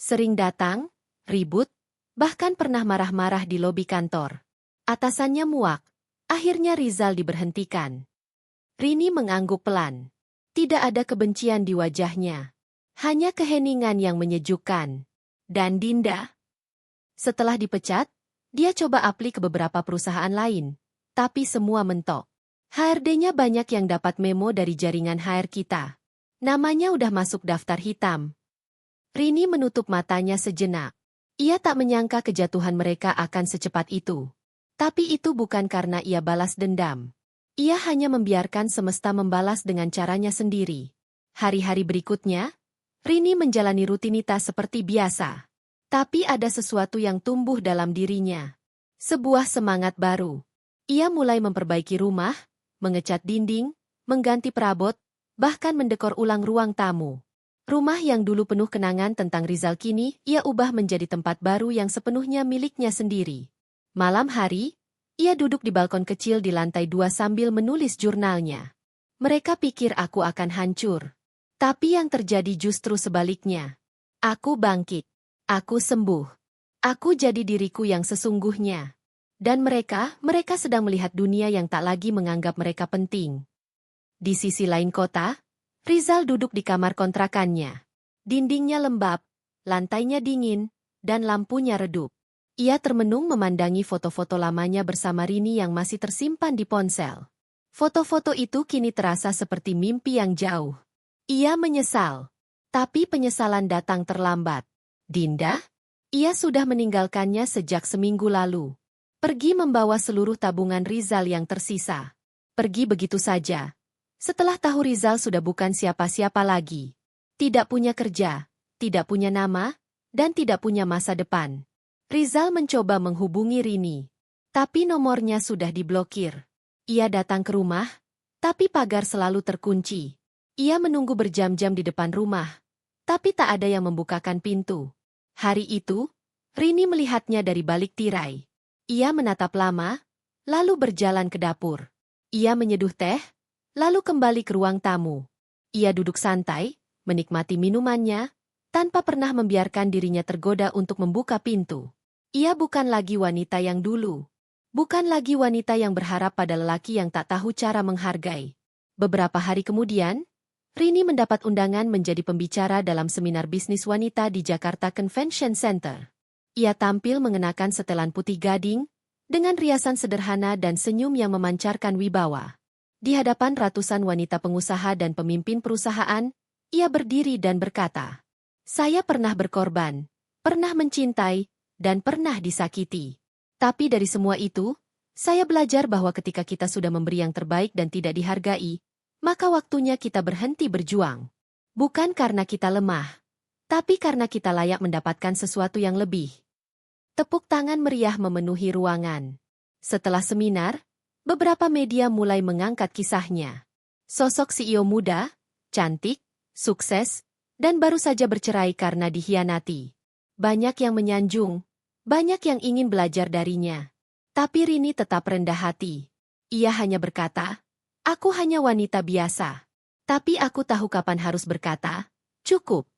Sering datang, ribut, bahkan pernah marah-marah di lobi kantor. Atasannya muak. Akhirnya Rizal diberhentikan. Rini mengangguk pelan. Tidak ada kebencian di wajahnya. Hanya keheningan yang menyejukkan. Dan Dinda? Setelah dipecat, dia coba apli ke beberapa perusahaan lain, tapi semua mentok. HRD-nya banyak yang dapat memo dari jaringan HR kita. Namanya udah masuk daftar hitam. Rini menutup matanya sejenak. Ia tak menyangka kejatuhan mereka akan secepat itu. Tapi itu bukan karena ia balas dendam. Ia hanya membiarkan semesta membalas dengan caranya sendiri. Hari-hari berikutnya, Rini menjalani rutinitas seperti biasa. Tapi ada sesuatu yang tumbuh dalam dirinya. Sebuah semangat baru. Ia mulai memperbaiki rumah, mengecat dinding, mengganti perabot, bahkan mendekor ulang ruang tamu. Rumah yang dulu penuh kenangan tentang Rizal kini ia ubah menjadi tempat baru yang sepenuhnya miliknya sendiri. Malam hari, ia duduk di balkon kecil di lantai 2 sambil menulis jurnalnya. Mereka pikir aku akan hancur. Tapi yang terjadi justru sebaliknya. Aku bangkit. Aku sembuh. Aku jadi diriku yang sesungguhnya. Dan mereka sedang melihat dunia yang tak lagi menganggap mereka penting. Di sisi lain kota, Rizal duduk di kamar kontrakannya. Dindingnya lembab, lantainya dingin, dan lampunya redup. Ia termenung memandangi foto-foto lamanya bersama Rini yang masih tersimpan di ponsel. Foto-foto itu kini terasa seperti mimpi yang jauh. Ia menyesal. Tapi penyesalan datang terlambat. Dinda? Ia sudah meninggalkannya sejak seminggu lalu. Pergi membawa seluruh tabungan Rizal yang tersisa. Pergi begitu saja. Setelah tahu Rizal sudah bukan siapa-siapa lagi. Tidak punya kerja, tidak punya nama, dan tidak punya masa depan. Rizal mencoba menghubungi Rini. Tapi nomornya sudah diblokir. Ia datang ke rumah, tapi pagar selalu terkunci. Ia menunggu berjam-jam di depan rumah, tapi tak ada yang membukakan pintu. Hari itu, Rini melihatnya dari balik tirai. Ia menatap lama, lalu berjalan ke dapur. Ia menyeduh teh, lalu kembali ke ruang tamu. Ia duduk santai, menikmati minumannya, tanpa pernah membiarkan dirinya tergoda untuk membuka pintu. Ia bukan lagi wanita yang dulu. Bukan lagi wanita yang berharap pada lelaki yang tak tahu cara menghargai. Beberapa hari kemudian, Rini mendapat undangan menjadi pembicara dalam seminar bisnis wanita di Jakarta Convention Center. Ia tampil mengenakan setelan putih gading, dengan riasan sederhana dan senyum yang memancarkan wibawa. Di hadapan ratusan wanita pengusaha dan pemimpin perusahaan, ia berdiri dan berkata, "Saya pernah berkorban, pernah mencintai, dan pernah disakiti. Tapi dari semua itu, saya belajar bahwa ketika kita sudah memberi yang terbaik dan tidak dihargai, maka waktunya kita berhenti berjuang. Bukan karena kita lemah, tapi karena kita layak mendapatkan sesuatu yang lebih." Tepuk tangan meriah memenuhi ruangan. Setelah seminar, beberapa media mulai mengangkat kisahnya. Sosok CEO muda, cantik, sukses, dan baru saja bercerai karena dikhianati. Banyak yang menyanjung, banyak yang ingin belajar darinya. Tapi Rini tetap rendah hati. Ia hanya berkata, "Aku hanya wanita biasa. Tapi aku tahu kapan harus berkata, cukup."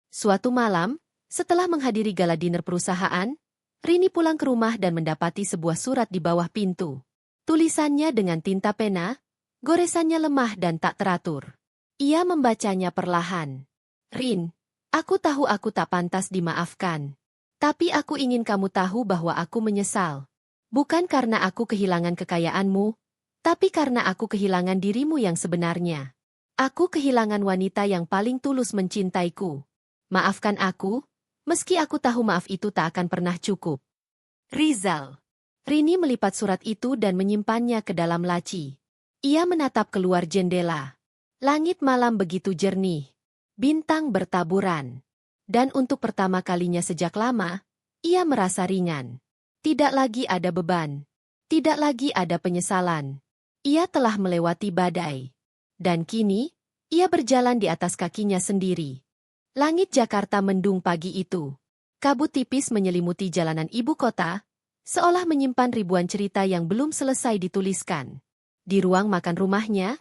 Suatu malam, setelah menghadiri gala dinner perusahaan, Rini pulang ke rumah dan mendapati sebuah surat di bawah pintu. Tulisannya dengan tinta pena, goresannya lemah dan tak teratur. Ia membacanya perlahan. "Rin, aku tahu aku tak pantas dimaafkan. Tapi aku ingin kamu tahu bahwa aku menyesal. Bukan karena aku kehilangan kekayaanmu, tapi karena aku kehilangan dirimu yang sebenarnya. Aku kehilangan wanita yang paling tulus mencintaiku. Maafkan aku, meski aku tahu maaf itu tak akan pernah cukup. Rizal." Rini melipat surat itu dan menyimpannya ke dalam laci. Ia menatap keluar jendela. Langit malam begitu jernih. Bintang bertaburan. Dan untuk pertama kalinya sejak lama, ia merasa ringan. Tidak lagi ada beban. Tidak lagi ada penyesalan. Ia telah melewati badai. Dan kini, ia berjalan di atas kakinya sendiri. Langit Jakarta mendung pagi itu. Kabut tipis menyelimuti jalanan ibu kota, seolah menyimpan ribuan cerita yang belum selesai dituliskan. Di ruang makan rumahnya,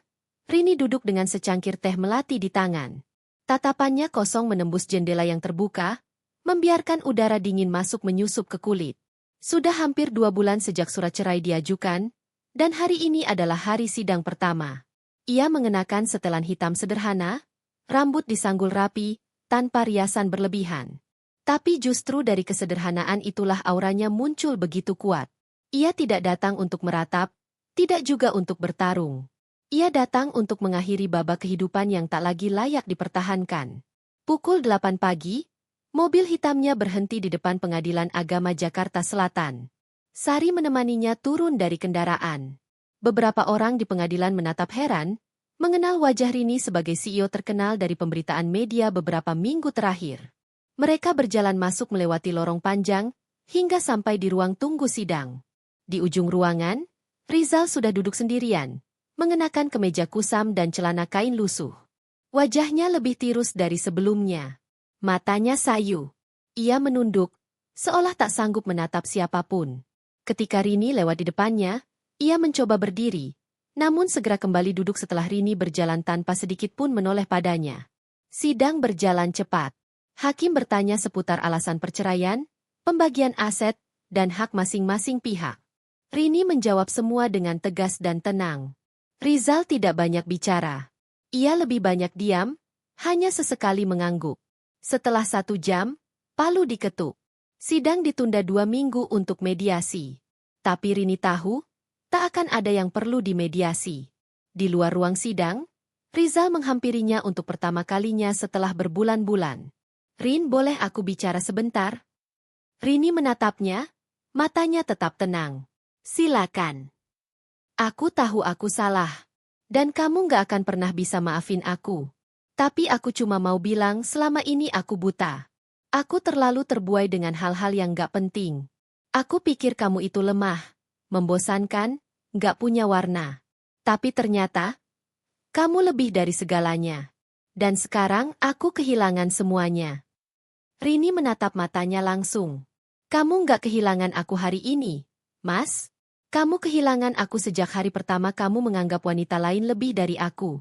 Rini duduk dengan secangkir teh melati di tangan. Tatapannya kosong menembus jendela yang terbuka, membiarkan udara dingin masuk menyusup ke kulit. Sudah hampir 2 bulan sejak surat cerai diajukan, dan hari ini adalah hari sidang pertama. Ia mengenakan setelan hitam sederhana, rambut disanggul rapi, tanpa riasan berlebihan. Tapi justru dari kesederhanaan itulah auranya muncul begitu kuat. Ia tidak datang untuk meratap, tidak juga untuk bertarung. Ia datang untuk mengakhiri babak kehidupan yang tak lagi layak dipertahankan. Pukul 8 pagi, mobil hitamnya berhenti di depan Pengadilan Agama Jakarta Selatan. Sari menemaninya turun dari kendaraan. Beberapa orang di pengadilan menatap heran, mengenal wajah Rini sebagai CEO terkenal dari pemberitaan media beberapa minggu terakhir. Mereka berjalan masuk melewati lorong panjang, hingga sampai di ruang tunggu sidang. Di ujung ruangan, Rizal sudah duduk sendirian, mengenakan kemeja kusam dan celana kain lusuh. Wajahnya lebih tirus dari sebelumnya. Matanya sayu. Ia menunduk, seolah tak sanggup menatap siapapun. Ketika Rini lewat di depannya, ia mencoba berdiri, namun segera kembali duduk setelah Rini berjalan tanpa sedikit pun menoleh padanya. Sidang berjalan cepat. Hakim bertanya seputar alasan perceraian, pembagian aset, dan hak masing-masing pihak. Rini menjawab semua dengan tegas dan tenang. Rizal tidak banyak bicara. Ia lebih banyak diam, hanya sesekali mengangguk. Setelah 1 jam, palu diketuk. Sidang ditunda 2 minggu untuk mediasi. Tapi Rini tahu, tak akan ada yang perlu dimediasi. Di luar ruang sidang, Rizal menghampirinya untuk pertama kalinya setelah berbulan-bulan. Rin, boleh aku bicara sebentar? Rini menatapnya, matanya tetap tenang. Silakan. Aku tahu aku salah. Dan kamu gak akan pernah bisa maafin aku. Tapi aku cuma mau bilang selama ini aku buta. Aku terlalu terbuai dengan hal-hal yang gak penting. Aku pikir kamu itu lemah, membosankan, gak punya warna. Tapi ternyata, kamu lebih dari segalanya. Dan sekarang aku kehilangan semuanya. Rini menatap matanya langsung. Kamu gak kehilangan aku hari ini, Mas? Kamu kehilangan aku sejak hari pertama kamu menganggap wanita lain lebih dari aku.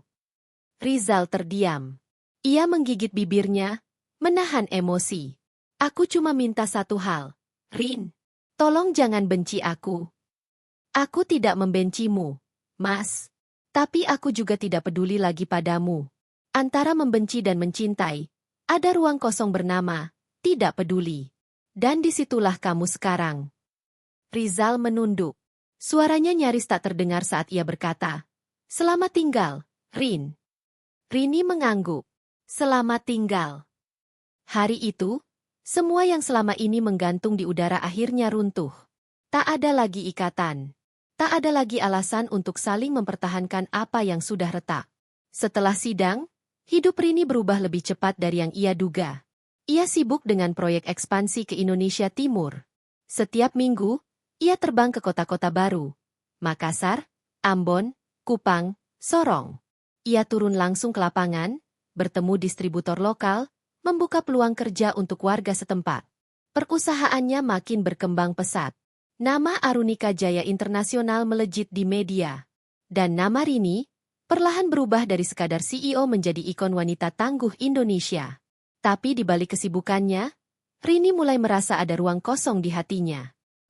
Rizal terdiam. Ia menggigit bibirnya, menahan emosi. Aku cuma minta satu hal. Rin, tolong jangan benci aku. Aku tidak membencimu, Mas. Tapi aku juga tidak peduli lagi padamu. Antara membenci dan mencintai, ada ruang kosong bernama, tidak peduli. Dan disitulah kamu sekarang. Rizal menunduk. Suaranya nyaris tak terdengar saat ia berkata, "Selamat tinggal, Rin." Rini mengangguk. Selamat tinggal. Hari itu, semua yang selama ini menggantung di udara akhirnya runtuh. Tak ada lagi ikatan. Tak ada lagi alasan untuk saling mempertahankan apa yang sudah retak. Setelah sidang, hidup Rini berubah lebih cepat dari yang ia duga. Ia sibuk dengan proyek ekspansi ke Indonesia Timur. Setiap minggu, ia terbang ke kota-kota baru, Makassar, Ambon, Kupang, Sorong. Ia turun langsung ke lapangan, bertemu distributor lokal, membuka peluang kerja untuk warga setempat. Perusahaannya makin berkembang pesat. Nama Arunika Jaya Internasional melejit di media. Dan nama Rini, perlahan berubah dari sekadar CEO menjadi ikon wanita tangguh Indonesia. Tapi di balik kesibukannya, Rini mulai merasa ada ruang kosong di hatinya.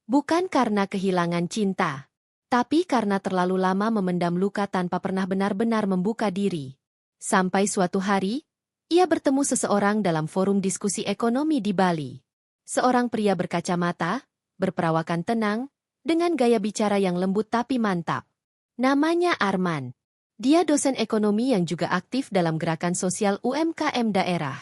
Bukan karena kehilangan cinta, tapi karena terlalu lama memendam luka tanpa pernah benar-benar membuka diri. Sampai suatu hari, ia bertemu seseorang dalam forum diskusi ekonomi di Bali. Seorang pria berkacamata, berperawakan tenang, dengan gaya bicara yang lembut tapi mantap. Namanya Arman. Dia dosen ekonomi yang juga aktif dalam gerakan sosial UMKM daerah.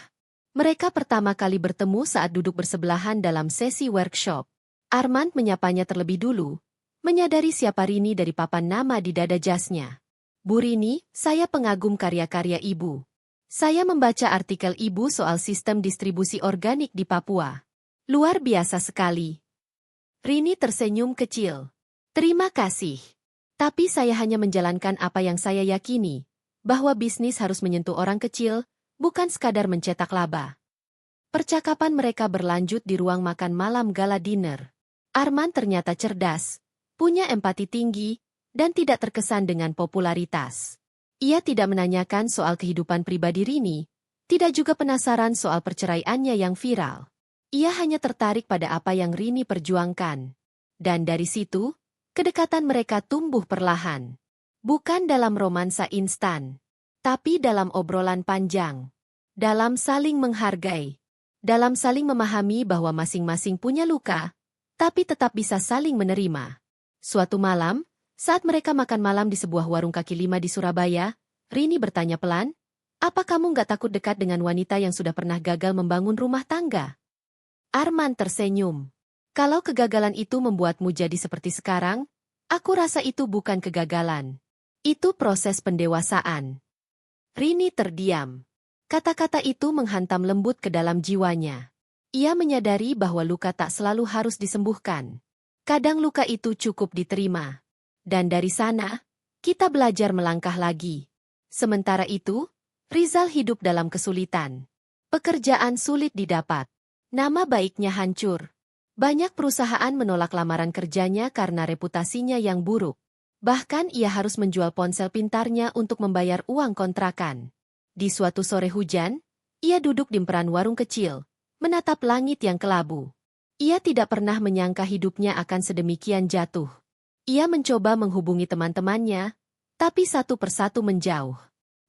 Mereka pertama kali bertemu saat duduk bersebelahan dalam sesi workshop. Arman menyapanya terlebih dulu, menyadari siapa Rini dari papan nama di dada jasnya. Bu Rini, saya pengagum karya-karya Ibu. Saya membaca artikel Ibu soal sistem distribusi organik di Papua. Luar biasa sekali. Rini tersenyum kecil. Terima kasih. Tapi saya hanya menjalankan apa yang saya yakini, bahwa bisnis harus menyentuh orang kecil, bukan sekadar mencetak laba. Percakapan mereka berlanjut di ruang makan malam gala dinner. Arman ternyata cerdas, punya empati tinggi, dan tidak terkesan dengan popularitas. Ia tidak menanyakan soal kehidupan pribadi Rini, tidak juga penasaran soal perceraiannya yang viral. Ia hanya tertarik pada apa yang Rini perjuangkan. Dan dari situ, kedekatan mereka tumbuh perlahan. Bukan dalam romansa instan, tapi dalam obrolan panjang. Dalam saling menghargai. dalam saling memahami bahwa masing-masing punya luka, tapi tetap bisa saling menerima. Suatu malam, saat mereka makan malam di sebuah warung kaki lima di Surabaya, Rini bertanya pelan, "Apa kamu nggak takut dekat dengan wanita yang sudah pernah gagal membangun rumah tangga?" Arman tersenyum. "Kalau kegagalan itu membuatmu jadi seperti sekarang, aku rasa itu bukan kegagalan. Itu proses pendewasaan." Rini terdiam. Kata-kata itu menghantam lembut ke dalam jiwanya. Ia menyadari bahwa luka tak selalu harus disembuhkan. Kadang luka itu cukup diterima. Dan dari sana, kita belajar melangkah lagi. Sementara itu, Rizal hidup dalam kesulitan. Pekerjaan sulit didapat. Nama baiknya hancur. Banyak perusahaan menolak lamaran kerjanya karena reputasinya yang buruk. Bahkan ia harus menjual ponsel pintarnya untuk membayar uang kontrakan. Di suatu sore hujan, ia duduk di emperan warung kecil, menatap langit yang kelabu. Ia tidak pernah menyangka hidupnya akan sedemikian jatuh. Ia mencoba menghubungi teman-temannya, tapi satu persatu menjauh.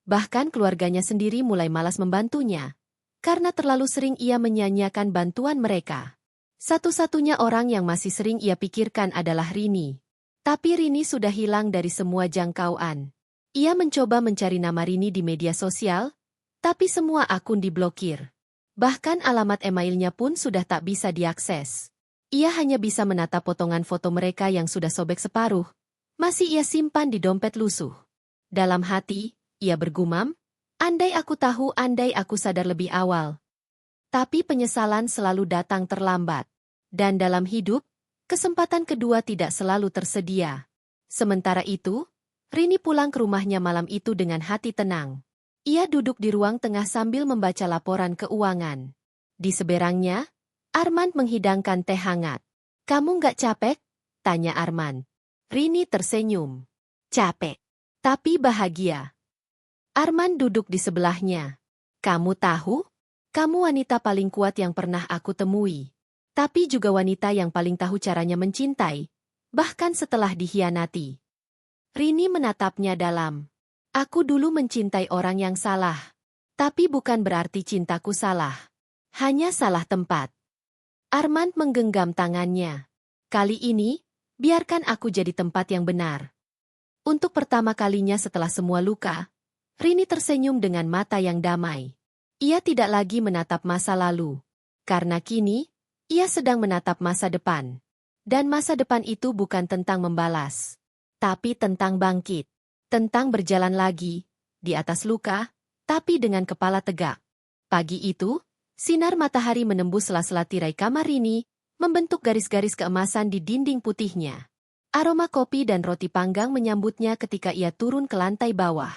Bahkan keluarganya sendiri mulai malas membantunya, karena terlalu sering ia menyanyiakan bantuan mereka. Satu-satunya orang yang masih sering ia pikirkan adalah Rini. Tapi Rini sudah hilang dari semua jangkauan. Ia mencoba mencari nama Rini di media sosial, tapi semua akun diblokir. Bahkan alamat emailnya pun sudah tak bisa diakses. Ia hanya bisa menatap potongan foto mereka yang sudah sobek separuh, masih ia simpan di dompet lusuh. Dalam hati, ia bergumam, andai aku sadar lebih awal. Tapi penyesalan selalu datang terlambat. Dan dalam hidup, kesempatan kedua tidak selalu tersedia. Sementara itu, Rini pulang ke rumahnya malam itu dengan hati tenang. Ia duduk di ruang tengah sambil membaca laporan keuangan. Di seberangnya, Arman menghidangkan teh hangat. "Kamu nggak capek?" tanya Arman. Rini tersenyum. "Capek, tapi bahagia." Arman duduk di sebelahnya. "Kamu tahu? Kamu wanita paling kuat yang pernah aku temui. Tapi juga wanita yang paling tahu caranya mencintai, bahkan setelah dikhianati." Rini menatapnya dalam. "Aku dulu mencintai orang yang salah. Tapi bukan berarti cintaku salah. Hanya salah tempat." Arman menggenggam tangannya. "Kali ini, biarkan aku jadi tempat yang benar." Untuk pertama kalinya setelah semua luka, Rini tersenyum dengan mata yang damai. Ia tidak lagi menatap masa lalu. Karena kini, ia sedang menatap masa depan. Dan masa depan itu bukan tentang membalas, tapi tentang bangkit. Tentang berjalan lagi, di atas luka, tapi dengan kepala tegak. Pagi itu, sinar matahari menembus sela-sela tirai kamar Rini, membentuk garis-garis keemasan di dinding putihnya. Aroma kopi dan roti panggang menyambutnya ketika ia turun ke lantai bawah.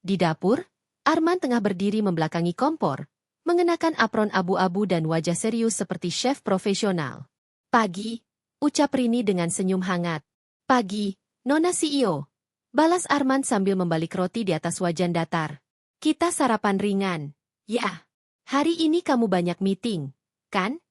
Di dapur, Arman tengah berdiri membelakangi kompor, mengenakan apron abu-abu dan wajah serius seperti chef profesional. "Pagi," ucap Rini dengan senyum hangat. "Pagi, Nona CEO," balas Arman sambil membalik roti di atas wajan datar. "Kita sarapan ringan." "Ya, hari ini kamu banyak meeting, kan?"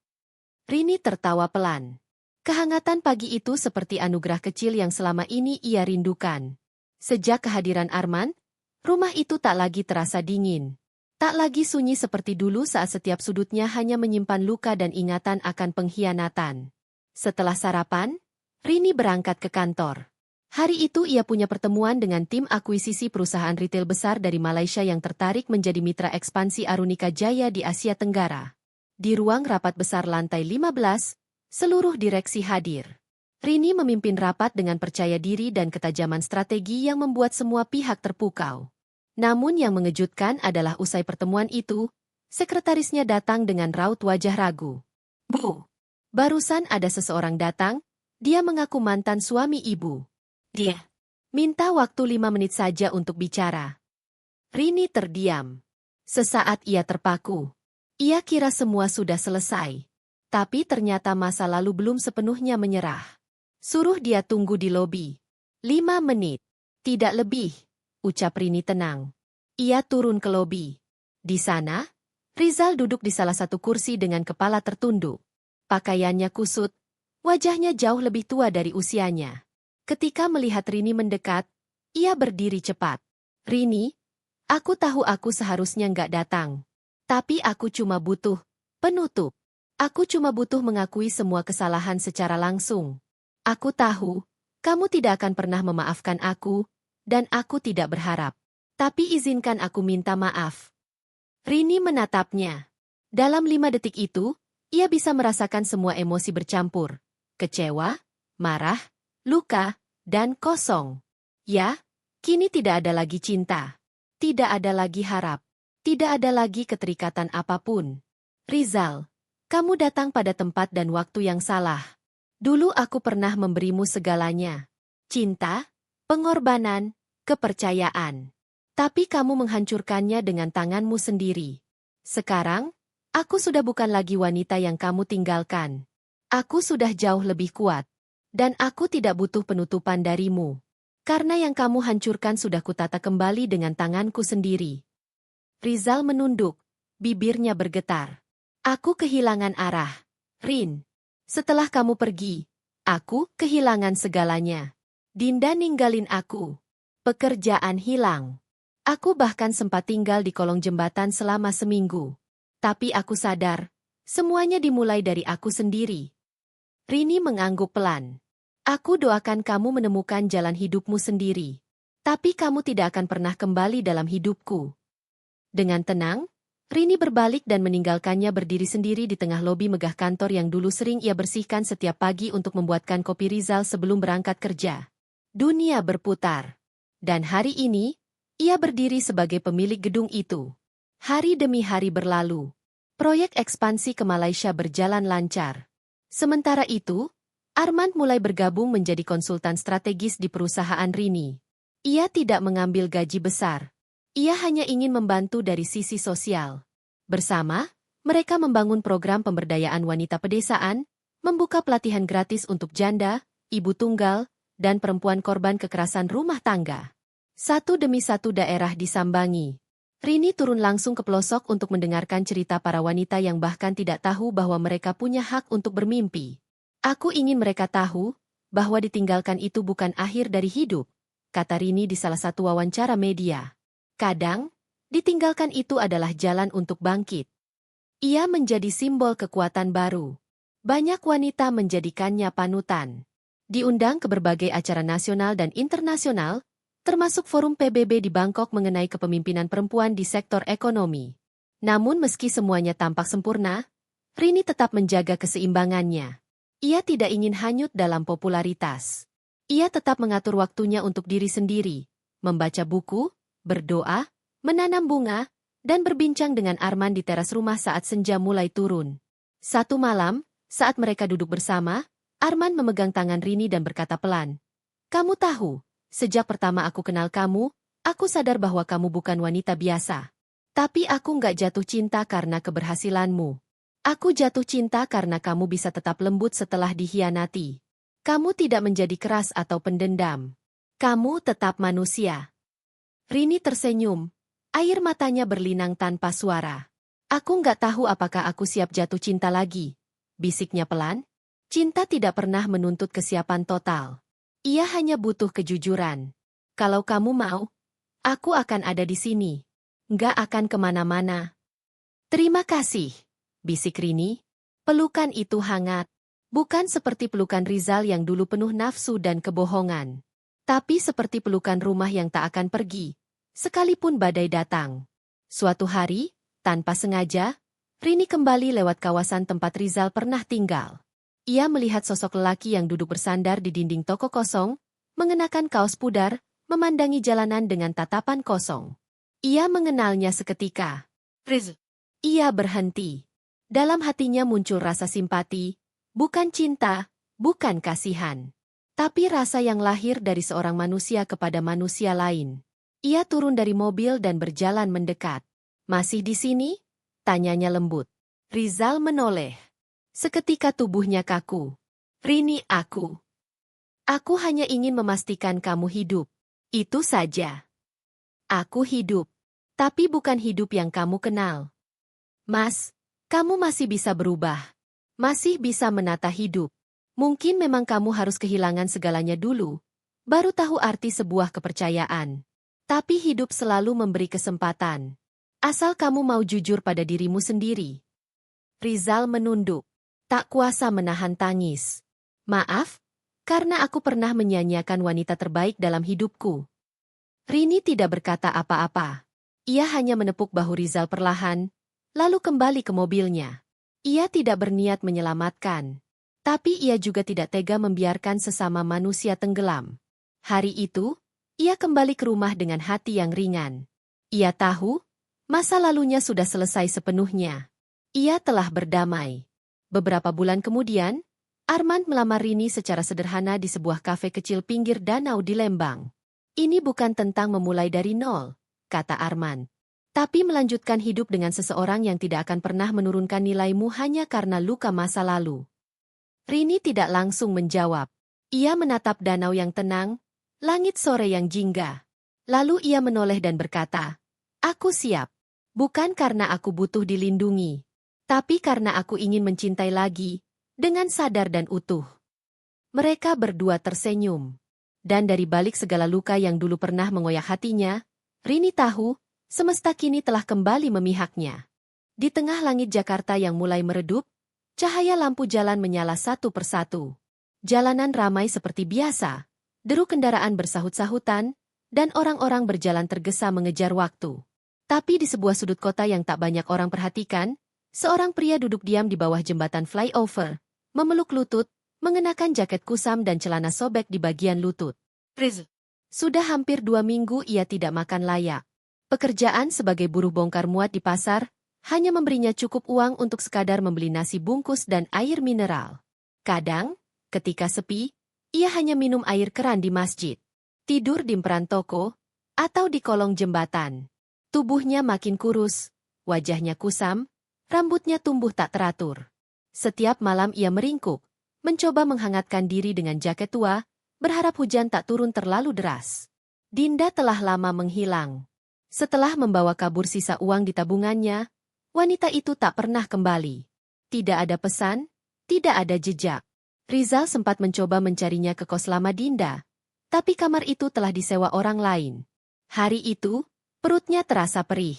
Rini tertawa pelan. Kehangatan pagi itu seperti anugerah kecil yang selama ini ia rindukan. Sejak kehadiran Arman, rumah itu tak lagi terasa dingin. Tak lagi sunyi seperti dulu saat setiap sudutnya hanya menyimpan luka dan ingatan akan pengkhianatan. Setelah sarapan, Rini berangkat ke kantor. Hari itu ia punya pertemuan dengan tim akuisisi perusahaan retail besar dari Malaysia yang tertarik menjadi mitra ekspansi Arunika Jaya di Asia Tenggara. Di ruang rapat besar lantai 15, seluruh direksi hadir. Rini memimpin rapat dengan percaya diri dan ketajaman strategi yang membuat semua pihak terpukau. Namun yang mengejutkan adalah usai pertemuan itu, sekretarisnya datang dengan raut wajah ragu. "Bu, barusan ada seseorang datang, dia mengaku mantan suami ibu. Dia minta waktu 5 menit saja untuk bicara." Rini terdiam. Sesaat ia terpaku. Ia kira semua sudah selesai. Tapi ternyata masa lalu belum sepenuhnya menyerah. "Suruh dia tunggu di lobi. 5 menit. Tidak lebih," ucap Rini tenang. Ia turun ke lobi. Di sana, Rizal duduk di salah satu kursi dengan kepala tertunduk. Pakaiannya kusut, wajahnya jauh lebih tua dari usianya. Ketika melihat Rini mendekat, ia berdiri cepat. "Rini, aku tahu aku seharusnya nggak datang. Tapi aku cuma butuh Penutup. Aku cuma butuh mengakui semua kesalahan secara langsung. Aku tahu, kamu tidak akan pernah memaafkan aku, dan aku tidak berharap. Tapi izinkan aku minta maaf. Rini menatapnya. Dalam 5 detik itu, ia bisa merasakan semua emosi bercampur. Kecewa, marah, luka, dan kosong. Ya, kini tidak ada lagi cinta. Tidak ada lagi harap. Tidak ada lagi keterikatan apapun. Rizal, kamu datang pada tempat dan waktu yang salah. Dulu aku pernah memberimu segalanya. Cinta, pengorbanan, kepercayaan. Tapi kamu menghancurkannya dengan tanganmu sendiri. Sekarang, aku sudah bukan lagi wanita yang kamu tinggalkan. Aku sudah jauh lebih kuat. Dan aku tidak butuh penutupan darimu. Karena yang kamu hancurkan sudah kutata kembali dengan tanganku sendiri. Rizal menunduk, bibirnya bergetar. Aku kehilangan arah. Rin, setelah kamu pergi, aku kehilangan segalanya. Dinda ninggalin aku. Pekerjaan hilang. Aku bahkan sempat tinggal di kolong jembatan selama seminggu. Tapi aku sadar, semuanya dimulai dari aku sendiri. Rini mengangguk pelan. Aku doakan kamu menemukan jalan hidupmu sendiri. Tapi kamu tidak akan pernah kembali dalam hidupku. Dengan tenang, Rini berbalik dan meninggalkannya berdiri sendiri di tengah lobi megah kantor yang dulu sering ia bersihkan setiap pagi untuk membuatkan kopi Rizal sebelum berangkat kerja. Dunia berputar. Dan hari ini, ia berdiri sebagai pemilik gedung itu. Hari demi hari berlalu. Proyek ekspansi ke Malaysia berjalan lancar. Sementara itu, Armand mulai bergabung menjadi konsultan strategis di perusahaan Rini. Ia tidak mengambil gaji besar. Ia hanya ingin membantu dari sisi sosial. Bersama, mereka membangun program pemberdayaan wanita pedesaan, membuka pelatihan gratis untuk janda, ibu tunggal, dan perempuan korban kekerasan rumah tangga. Satu demi satu daerah disambangi. Rini turun langsung ke pelosok untuk mendengarkan cerita para wanita yang bahkan tidak tahu bahwa mereka punya hak untuk bermimpi. Aku ingin mereka tahu bahwa ditinggalkan itu bukan akhir dari hidup, kata Rini di salah satu wawancara media. Kadang, ditinggalkan itu adalah jalan untuk bangkit. Ia menjadi simbol kekuatan baru. Banyak wanita menjadikannya panutan. Diundang ke berbagai acara nasional dan internasional, termasuk forum PBB di Bangkok mengenai kepemimpinan perempuan di sektor ekonomi. Namun meski semuanya tampak sempurna, Rini tetap menjaga keseimbangannya. Ia tidak ingin hanyut dalam popularitas. Ia tetap mengatur waktunya untuk diri sendiri, membaca buku, berdoa, menanam bunga, dan berbincang dengan Arman di teras rumah saat senja mulai turun. Satu malam, saat mereka duduk bersama, Arman memegang tangan Rini dan berkata pelan, "Kamu tahu, sejak pertama aku kenal kamu, aku sadar bahwa kamu bukan wanita biasa. Tapi aku nggak jatuh cinta karena keberhasilanmu. Aku jatuh cinta karena kamu bisa tetap lembut setelah dikhianati. Kamu tidak menjadi keras atau pendendam. Kamu tetap manusia." Rini tersenyum. Air matanya berlinang tanpa suara. "Aku nggak tahu apakah aku siap jatuh cinta lagi," bisiknya pelan. Cinta tidak pernah menuntut kesiapan total. Ia hanya butuh kejujuran. Kalau kamu mau, aku akan ada di sini. Nggak akan kemana-mana. "Terima kasih," bisik Rini. Pelukan itu hangat. Bukan seperti pelukan Rizal yang dulu penuh nafsu dan kebohongan. Tapi seperti pelukan rumah yang tak akan pergi, sekalipun badai datang. Suatu hari, tanpa sengaja, Rini kembali lewat kawasan tempat Rizal pernah tinggal. Ia melihat sosok lelaki yang duduk bersandar di dinding toko kosong, mengenakan kaos pudar, memandangi jalanan dengan tatapan kosong. Ia mengenalnya seketika. "Riz." Ia berhenti. Dalam hatinya muncul rasa simpati, bukan cinta, bukan kasihan. Tapi rasa yang lahir dari seorang manusia kepada manusia lain. Ia turun dari mobil dan berjalan mendekat. "Masih di sini?" tanyanya lembut. Rizal menoleh. Seketika tubuhnya kaku. "Rini, aku hanya ingin memastikan kamu hidup. Itu saja. Aku hidup. Tapi bukan hidup yang kamu kenal. Mas, kamu masih bisa berubah. Masih bisa menata hidup. Mungkin memang kamu harus kehilangan segalanya dulu, baru tahu arti sebuah kepercayaan. Tapi hidup selalu memberi kesempatan. Asal kamu mau jujur pada dirimu sendiri." Rizal menunduk. Tak kuasa menahan tangis. Maaf, karena aku pernah menyanyiakan wanita terbaik dalam hidupku. Rini tidak berkata apa-apa. Ia hanya menepuk bahu Rizal perlahan, lalu kembali ke mobilnya. Ia tidak berniat menyelamatkan. Tapi ia juga tidak tega membiarkan sesama manusia tenggelam. Hari itu, ia kembali ke rumah dengan hati yang ringan. Ia tahu, masa lalunya sudah selesai sepenuhnya. Ia telah berdamai. Beberapa bulan kemudian, Armand melamar Rini secara sederhana di sebuah kafe kecil pinggir danau di Lembang. Ini bukan tentang memulai dari nol, kata Armand. Tapi melanjutkan hidup dengan seseorang yang tidak akan pernah menurunkan nilaimu hanya karena luka masa lalu. Rini tidak langsung menjawab. Ia menatap danau yang tenang, langit sore yang jingga. Lalu ia menoleh dan berkata, "Aku siap. Bukan karena aku butuh dilindungi. Tapi karena aku ingin mencintai lagi, dengan sadar dan utuh." Mereka berdua tersenyum. Dan dari balik segala luka yang dulu pernah mengoyak hatinya, Rini tahu, semesta kini telah kembali memihaknya. Di tengah langit Jakarta yang mulai meredup, cahaya lampu jalan menyala satu persatu. Jalanan ramai seperti biasa, deru kendaraan bersahut-sahutan, dan orang-orang berjalan tergesa mengejar waktu. Tapi di sebuah sudut kota yang tak banyak orang perhatikan, seorang pria duduk diam di bawah jembatan flyover, memeluk lutut, mengenakan jaket kusam dan celana sobek di bagian lutut. Sudah hampir 2 minggu ia tidak makan layak. Pekerjaan sebagai buruh bongkar muat di pasar hanya memberinya cukup uang untuk sekadar membeli nasi bungkus dan air mineral. Kadang, ketika sepi, ia hanya minum air keran di masjid, tidur di emperan toko, atau di kolong jembatan. Tubuhnya makin kurus, wajahnya kusam, rambutnya tumbuh tak teratur. Setiap malam ia meringkuk, mencoba menghangatkan diri dengan jaket tua, berharap hujan tak turun terlalu deras. Dinda telah lama menghilang. Setelah membawa kabur sisa uang di tabungannya, wanita itu tak pernah kembali. Tidak ada pesan, tidak ada jejak. Rizal sempat mencoba mencarinya ke kos lama Dinda, tapi kamar itu telah disewa orang lain. Hari itu, perutnya terasa perih.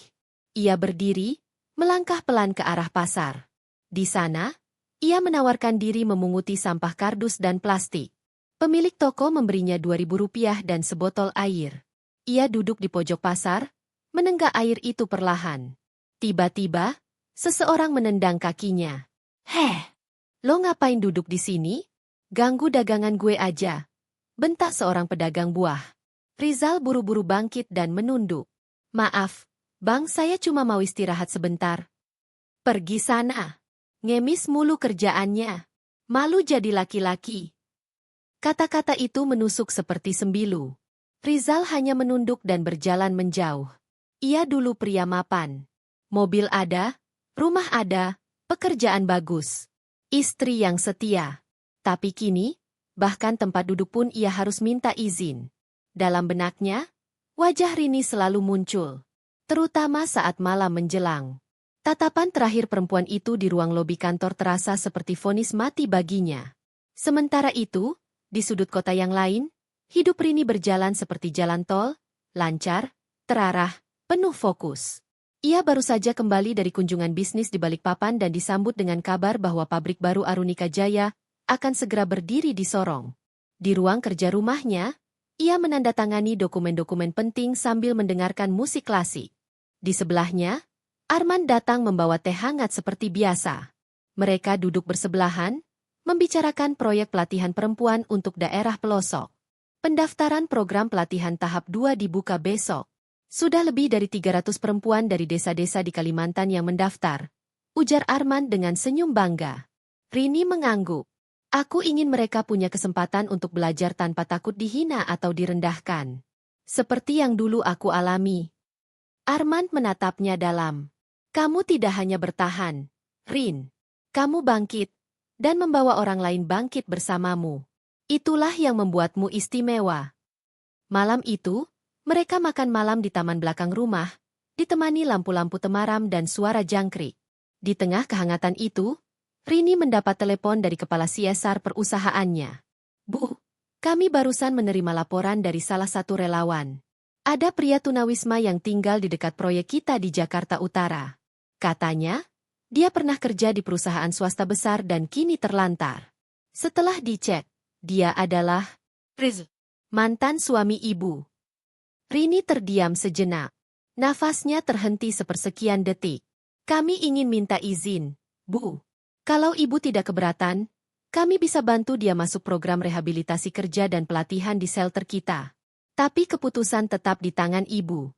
Ia berdiri, melangkah pelan ke arah pasar. Di sana, ia menawarkan diri memunguti sampah kardus dan plastik. Pemilik toko memberinya Rp2.000 dan sebotol air. Ia duduk di pojok pasar, menenggak air itu perlahan. Tiba-tiba, seseorang menendang kakinya. "Heh, lo ngapain duduk di sini? Ganggu dagangan gue aja," bentak seorang pedagang buah. Rizal buru-buru bangkit dan menunduk. "Maaf, Bang, saya cuma mau istirahat sebentar." "Pergi sana. Ngemis mulu kerjaannya. Malu jadi laki-laki." Kata-kata itu menusuk seperti sembilu. Rizal hanya menunduk dan berjalan menjauh. Ia dulu pria mapan. Mobil ada, rumah ada, pekerjaan bagus. Istri yang setia. Tapi kini, bahkan tempat duduk pun ia harus minta izin. Dalam benaknya, wajah Rini selalu muncul. Terutama saat malam menjelang. Tatapan terakhir perempuan itu di ruang lobi kantor terasa seperti vonis mati baginya. Sementara itu, di sudut kota yang lain, hidup Rini berjalan seperti jalan tol, lancar, terarah, penuh fokus. Ia baru saja kembali dari kunjungan bisnis di Balikpapan dan disambut dengan kabar bahwa pabrik baru Arunika Jaya akan segera berdiri di Sorong. Di ruang kerja rumahnya, ia menandatangani dokumen-dokumen penting sambil mendengarkan musik klasik. Di sebelahnya, Armand datang membawa teh hangat seperti biasa. Mereka duduk bersebelahan, membicarakan proyek pelatihan perempuan untuk daerah pelosok. Pendaftaran program pelatihan tahap 2 dibuka besok. Sudah lebih dari 300 perempuan dari desa-desa di Kalimantan yang mendaftar, ujar Armand dengan senyum bangga. Rini mengangguk. "Aku ingin mereka punya kesempatan untuk belajar tanpa takut dihina atau direndahkan. Seperti yang dulu aku alami." Armand menatapnya dalam. "Kamu tidak hanya bertahan, Rin. Kamu bangkit, dan membawa orang lain bangkit bersamamu. Itulah yang membuatmu istimewa." Malam itu, mereka makan malam di taman belakang rumah, ditemani lampu-lampu temaram dan suara jangkrik. Di tengah kehangatan itu, Rini mendapat telepon dari kepala CSR perusahaannya. "Bu, kami barusan menerima laporan dari salah satu relawan. Ada pria tunawisma yang tinggal di dekat proyek kita di Jakarta Utara. Katanya, Dia pernah kerja di perusahaan swasta besar dan kini terlantar. Setelah dicek, dia adalah Riz. mantan suami ibu. Rini terdiam sejenak. Nafasnya terhenti sepersekian detik. Kami ingin minta izin, Bu. Kalau ibu tidak keberatan, kami bisa bantu dia masuk program rehabilitasi kerja dan pelatihan di shelter kita. Tapi keputusan tetap di tangan ibu.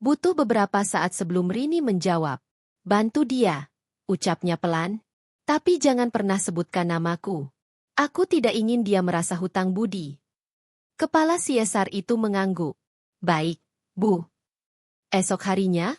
Butuh beberapa saat sebelum Rini menjawab. Bantu dia, ucapnya pelan. Tapi jangan pernah sebutkan namaku. Aku tidak ingin dia merasa hutang budi. Kepala CSR itu mengangguk. Baik, Bu. Esok harinya,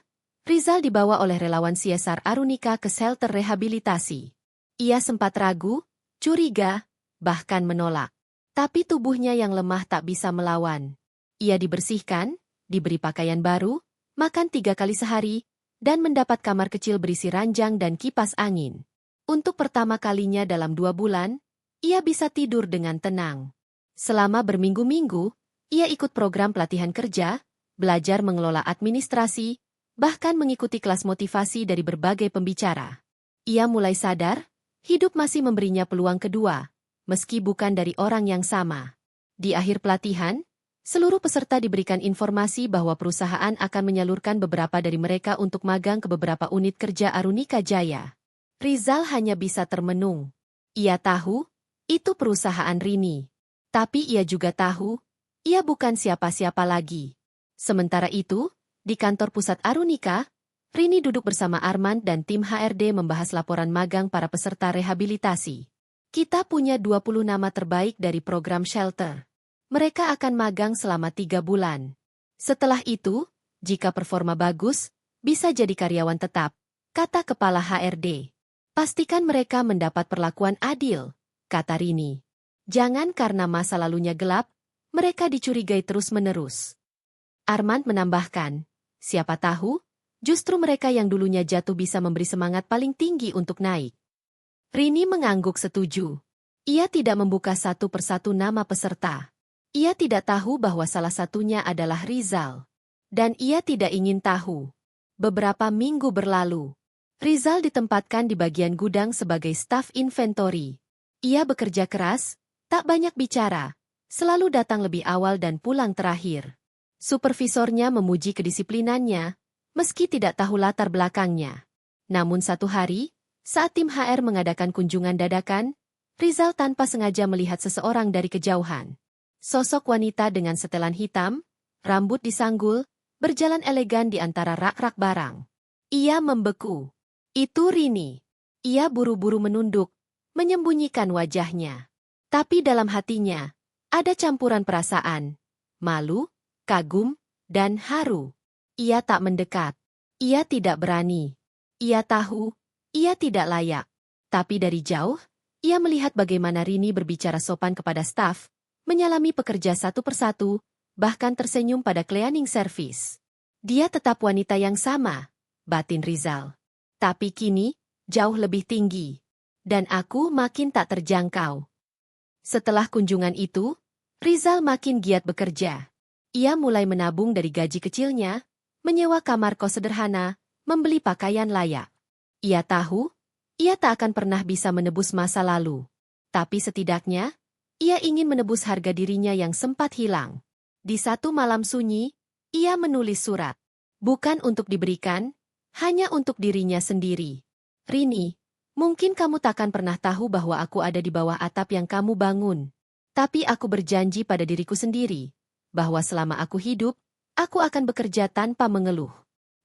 Rizal dibawa oleh relawan CSR Arunika ke shelter rehabilitasi. Ia sempat ragu, curiga, bahkan menolak. Tapi tubuhnya yang lemah tak bisa melawan. Ia dibersihkan, diberi pakaian baru, makan 3 kali sehari, dan mendapat kamar kecil berisi ranjang dan kipas angin. Untuk pertama kalinya dalam 2 bulan, ia bisa tidur dengan tenang. Selama berminggu-minggu, ia ikut program pelatihan kerja, belajar mengelola administrasi, bahkan mengikuti kelas motivasi dari berbagai pembicara. Ia mulai sadar, hidup masih memberinya peluang kedua, meski bukan dari orang yang sama. Di akhir pelatihan, seluruh peserta diberikan informasi bahwa perusahaan akan menyalurkan beberapa dari mereka untuk magang ke beberapa unit kerja Arunika Jaya. Rizal hanya bisa termenung. Ia tahu, itu perusahaan Rini. Tapi ia juga tahu, ia bukan siapa-siapa lagi. Sementara itu, di kantor pusat Arunika, Rini duduk bersama Arman dan tim HRD membahas laporan magang para peserta rehabilitasi. Kita punya 20 nama terbaik dari program shelter. Mereka akan magang selama 3 bulan. Setelah itu, jika performa bagus, bisa jadi karyawan tetap, kata kepala HRD. Pastikan mereka mendapat perlakuan adil, kata Rini. Jangan karena masa lalunya gelap, mereka dicurigai terus-menerus. Armand menambahkan, siapa tahu, justru mereka yang dulunya jatuh bisa memberi semangat paling tinggi untuk naik. Rini mengangguk setuju. Ia tidak membuka satu persatu nama peserta. Ia tidak tahu bahwa salah satunya adalah Rizal. Dan ia tidak ingin tahu. Beberapa minggu berlalu, Rizal ditempatkan di bagian gudang sebagai staf inventory. Ia bekerja keras, tak banyak bicara, selalu datang lebih awal dan pulang terakhir. Supervisornya memuji kedisiplinannya, meski tidak tahu latar belakangnya. Namun satu hari, saat tim HR mengadakan kunjungan dadakan, Rizal tanpa sengaja melihat seseorang dari kejauhan. Sosok wanita dengan setelan hitam, rambut disanggul, berjalan elegan di antara rak-rak barang. Ia membeku. Itu Rini. Ia buru-buru menunduk, menyembunyikan wajahnya. Tapi dalam hatinya, ada campuran perasaan, malu, kagum, dan haru. Ia tak mendekat. Ia tidak berani. Ia tahu, ia tidak layak. Tapi dari jauh, ia melihat bagaimana Rini berbicara sopan kepada staf, menyalami pekerja satu persatu, bahkan tersenyum pada cleaning service. Dia tetap wanita yang sama, batin Rizal. Tapi kini, jauh lebih tinggi. Dan aku makin tak terjangkau. Setelah kunjungan itu, Rizal makin giat bekerja. Ia mulai menabung dari gaji kecilnya, menyewa kamar kos sederhana, membeli pakaian layak. Ia tahu, ia tak akan pernah bisa menebus masa lalu. Tapi setidaknya, ia ingin menebus harga dirinya yang sempat hilang. Di satu malam sunyi, ia menulis surat. Bukan untuk diberikan, hanya untuk dirinya sendiri. Rini, mungkin kamu takkan pernah tahu bahwa aku ada di bawah atap yang kamu bangun. Tapi aku berjanji pada diriku sendiri, bahwa selama aku hidup, aku akan bekerja tanpa mengeluh.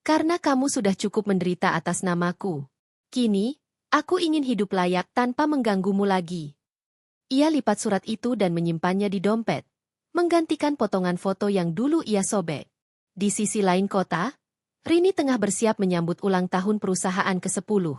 Karena kamu sudah cukup menderita atas namaku. Kini, aku ingin hidup layak tanpa mengganggumu lagi. Ia lipat surat itu dan menyimpannya di dompet, menggantikan potongan foto yang dulu ia sobek. Di sisi lain kota, Rini tengah bersiap menyambut ulang tahun perusahaan ke-10.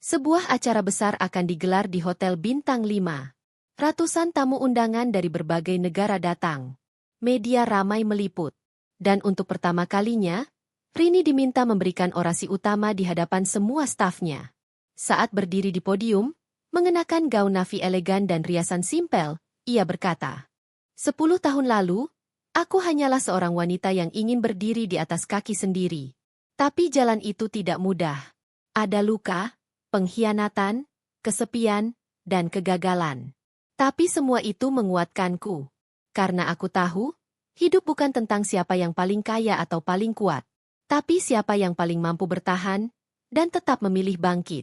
Sebuah acara besar akan digelar di Hotel Bintang 5. Ratusan tamu undangan dari berbagai negara datang. Media ramai meliput. Dan untuk pertama kalinya, Rini diminta memberikan orasi utama di hadapan semua stafnya. Saat berdiri di podium, mengenakan gaun navy elegan dan riasan simpel, ia berkata, 10 tahun lalu, aku hanyalah seorang wanita yang ingin berdiri di atas kaki sendiri. Tapi jalan itu tidak mudah. Ada luka, pengkhianatan, kesepian, dan kegagalan. Tapi semua itu menguatkanku. Karena aku tahu, hidup bukan tentang siapa yang paling kaya atau paling kuat, tapi siapa yang paling mampu bertahan dan tetap memilih bangkit.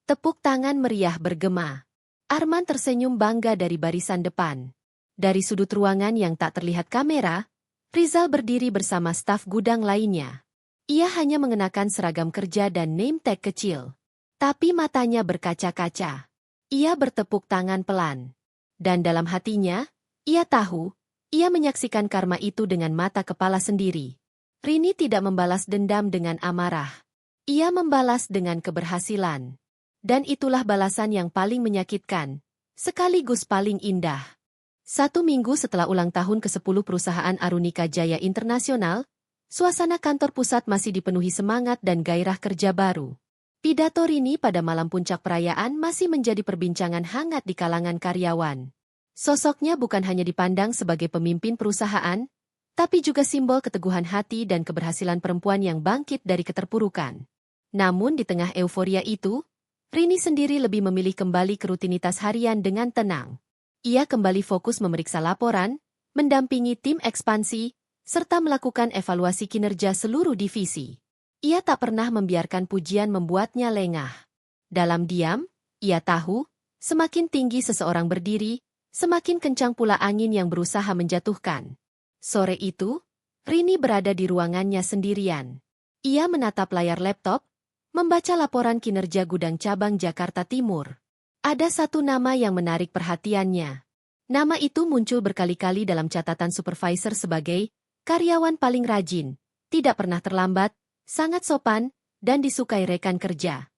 Tepuk tangan meriah bergema. Arman tersenyum bangga dari barisan depan. Dari sudut ruangan yang tak terlihat kamera, Rizal berdiri bersama staf gudang lainnya. Ia hanya mengenakan seragam kerja dan name tag kecil. Tapi matanya berkaca-kaca. Ia bertepuk tangan pelan. Dan dalam hatinya, ia tahu, ia menyaksikan karma itu dengan mata kepala sendiri. Rini tidak membalas dendam dengan amarah. Ia membalas dengan keberhasilan. Dan itulah balasan yang paling menyakitkan, sekaligus paling indah. 1 minggu setelah ulang tahun ke-10 perusahaan Arunika Jaya Internasional, suasana kantor pusat masih dipenuhi semangat dan gairah kerja baru. Pidato Rini pada malam puncak perayaan masih menjadi perbincangan hangat di kalangan karyawan. Sosoknya bukan hanya dipandang sebagai pemimpin perusahaan, tapi juga simbol keteguhan hati dan keberhasilan perempuan yang bangkit dari keterpurukan. Namun di tengah euforia itu, Rini sendiri lebih memilih kembali ke rutinitas harian dengan tenang. Ia kembali fokus memeriksa laporan, mendampingi tim ekspansi, serta melakukan evaluasi kinerja seluruh divisi. Ia tak pernah membiarkan pujian membuatnya lengah. Dalam diam, ia tahu, semakin tinggi seseorang berdiri, semakin kencang pula angin yang berusaha menjatuhkan. Sore itu, Rini berada di ruangannya sendirian. Ia menatap layar laptop, membaca laporan kinerja gudang cabang Jakarta Timur. Ada satu nama yang menarik perhatiannya. Nama itu muncul berkali-kali dalam catatan supervisor sebagai karyawan paling rajin, tidak pernah terlambat, sangat sopan, dan disukai rekan kerja.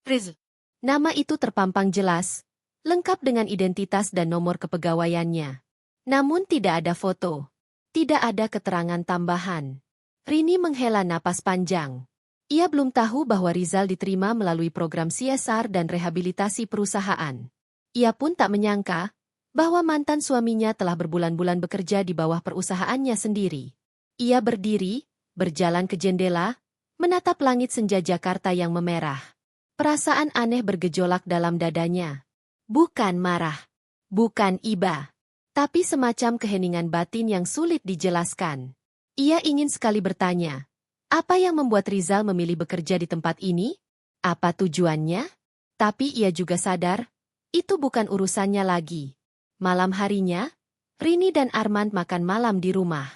Riz. Nama itu terpampang jelas, lengkap dengan identitas dan nomor kepegawaiannya. Namun tidak ada foto. Tidak ada keterangan tambahan. Rini menghela napas panjang. Ia belum tahu bahwa Rizal diterima melalui program CSR dan rehabilitasi perusahaan. Ia pun tak menyangka bahwa mantan suaminya telah berbulan-bulan bekerja di bawah perusahaannya sendiri. Ia berdiri, berjalan ke jendela, menatap langit senja Jakarta yang memerah. Perasaan aneh bergejolak dalam dadanya. Bukan marah, bukan iba, tapi semacam keheningan batin yang sulit dijelaskan. Ia ingin sekali bertanya, apa yang membuat Rizal memilih bekerja di tempat ini? Apa tujuannya? Tapi ia juga sadar, itu bukan urusannya lagi. Malam harinya, Rini dan Arman makan malam di rumah.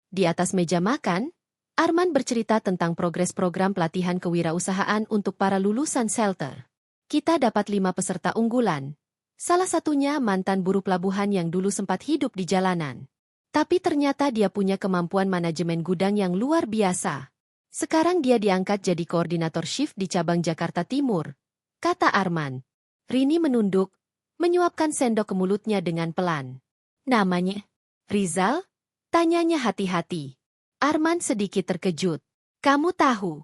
Di atas meja makan, Arman bercerita tentang progres program pelatihan kewirausahaan untuk para lulusan shelter. Kita dapat 5 peserta unggulan. Salah satunya mantan buruh pelabuhan yang dulu sempat hidup di jalanan. Tapi ternyata dia punya kemampuan manajemen gudang yang luar biasa. Sekarang dia diangkat jadi koordinator shift di cabang Jakarta Timur, kata Arman. Rini menunduk, menyuapkan sendok ke mulutnya dengan pelan. Namanya? Rizal? Tanyanya hati-hati. Arman sedikit terkejut. Kamu tahu?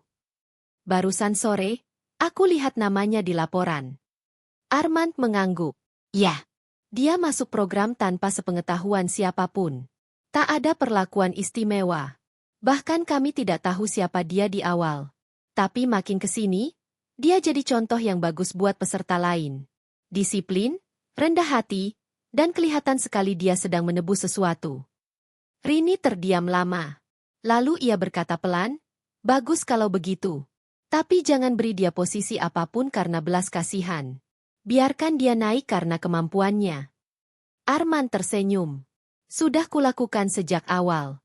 Barusan sore, aku lihat namanya di laporan. Arman mengangguk. Ya. Dia masuk program tanpa sepengetahuan siapapun. Tak ada perlakuan istimewa. Bahkan kami tidak tahu siapa dia di awal. Tapi makin kesini, dia jadi contoh yang bagus buat peserta lain. Disiplin, rendah hati, dan kelihatan sekali dia sedang menebus sesuatu. Rini terdiam lama. Lalu ia berkata pelan, bagus kalau begitu. Tapi jangan beri dia posisi apapun karena belas kasihan. Biarkan dia naik karena kemampuannya. Arman tersenyum. Sudah kulakukan sejak awal.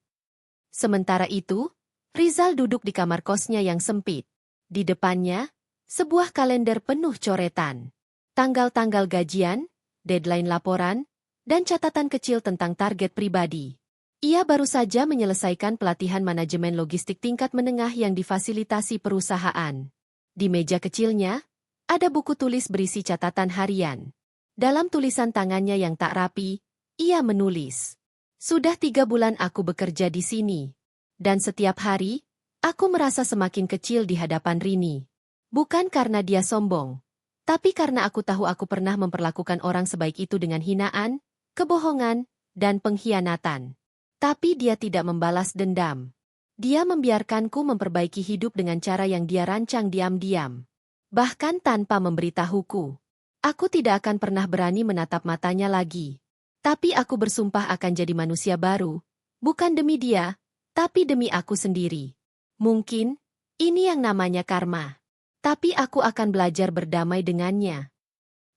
Sementara itu, Rizal duduk di kamar kosnya yang sempit. Di depannya, sebuah kalender penuh coretan. Tanggal-tanggal gajian, deadline laporan, dan catatan kecil tentang target pribadi. Ia baru saja menyelesaikan pelatihan manajemen logistik tingkat menengah yang difasilitasi perusahaan. Di meja kecilnya, ada buku tulis berisi catatan harian. Dalam tulisan tangannya yang tak rapi, ia menulis. Sudah 3 bulan aku bekerja di sini. Dan setiap hari, aku merasa semakin kecil di hadapan Rini. Bukan karena dia sombong, tapi karena aku tahu aku pernah memperlakukan orang sebaik itu dengan hinaan, kebohongan, dan pengkhianatan. Tapi dia tidak membalas dendam. Dia membiarkanku memperbaiki hidup dengan cara yang dia rancang diam-diam. Bahkan tanpa memberitahuku. Aku tidak akan pernah berani menatap matanya lagi. Tapi aku bersumpah akan jadi manusia baru, bukan demi dia, tapi demi aku sendiri. Mungkin, ini yang namanya karma. Tapi aku akan belajar berdamai dengannya.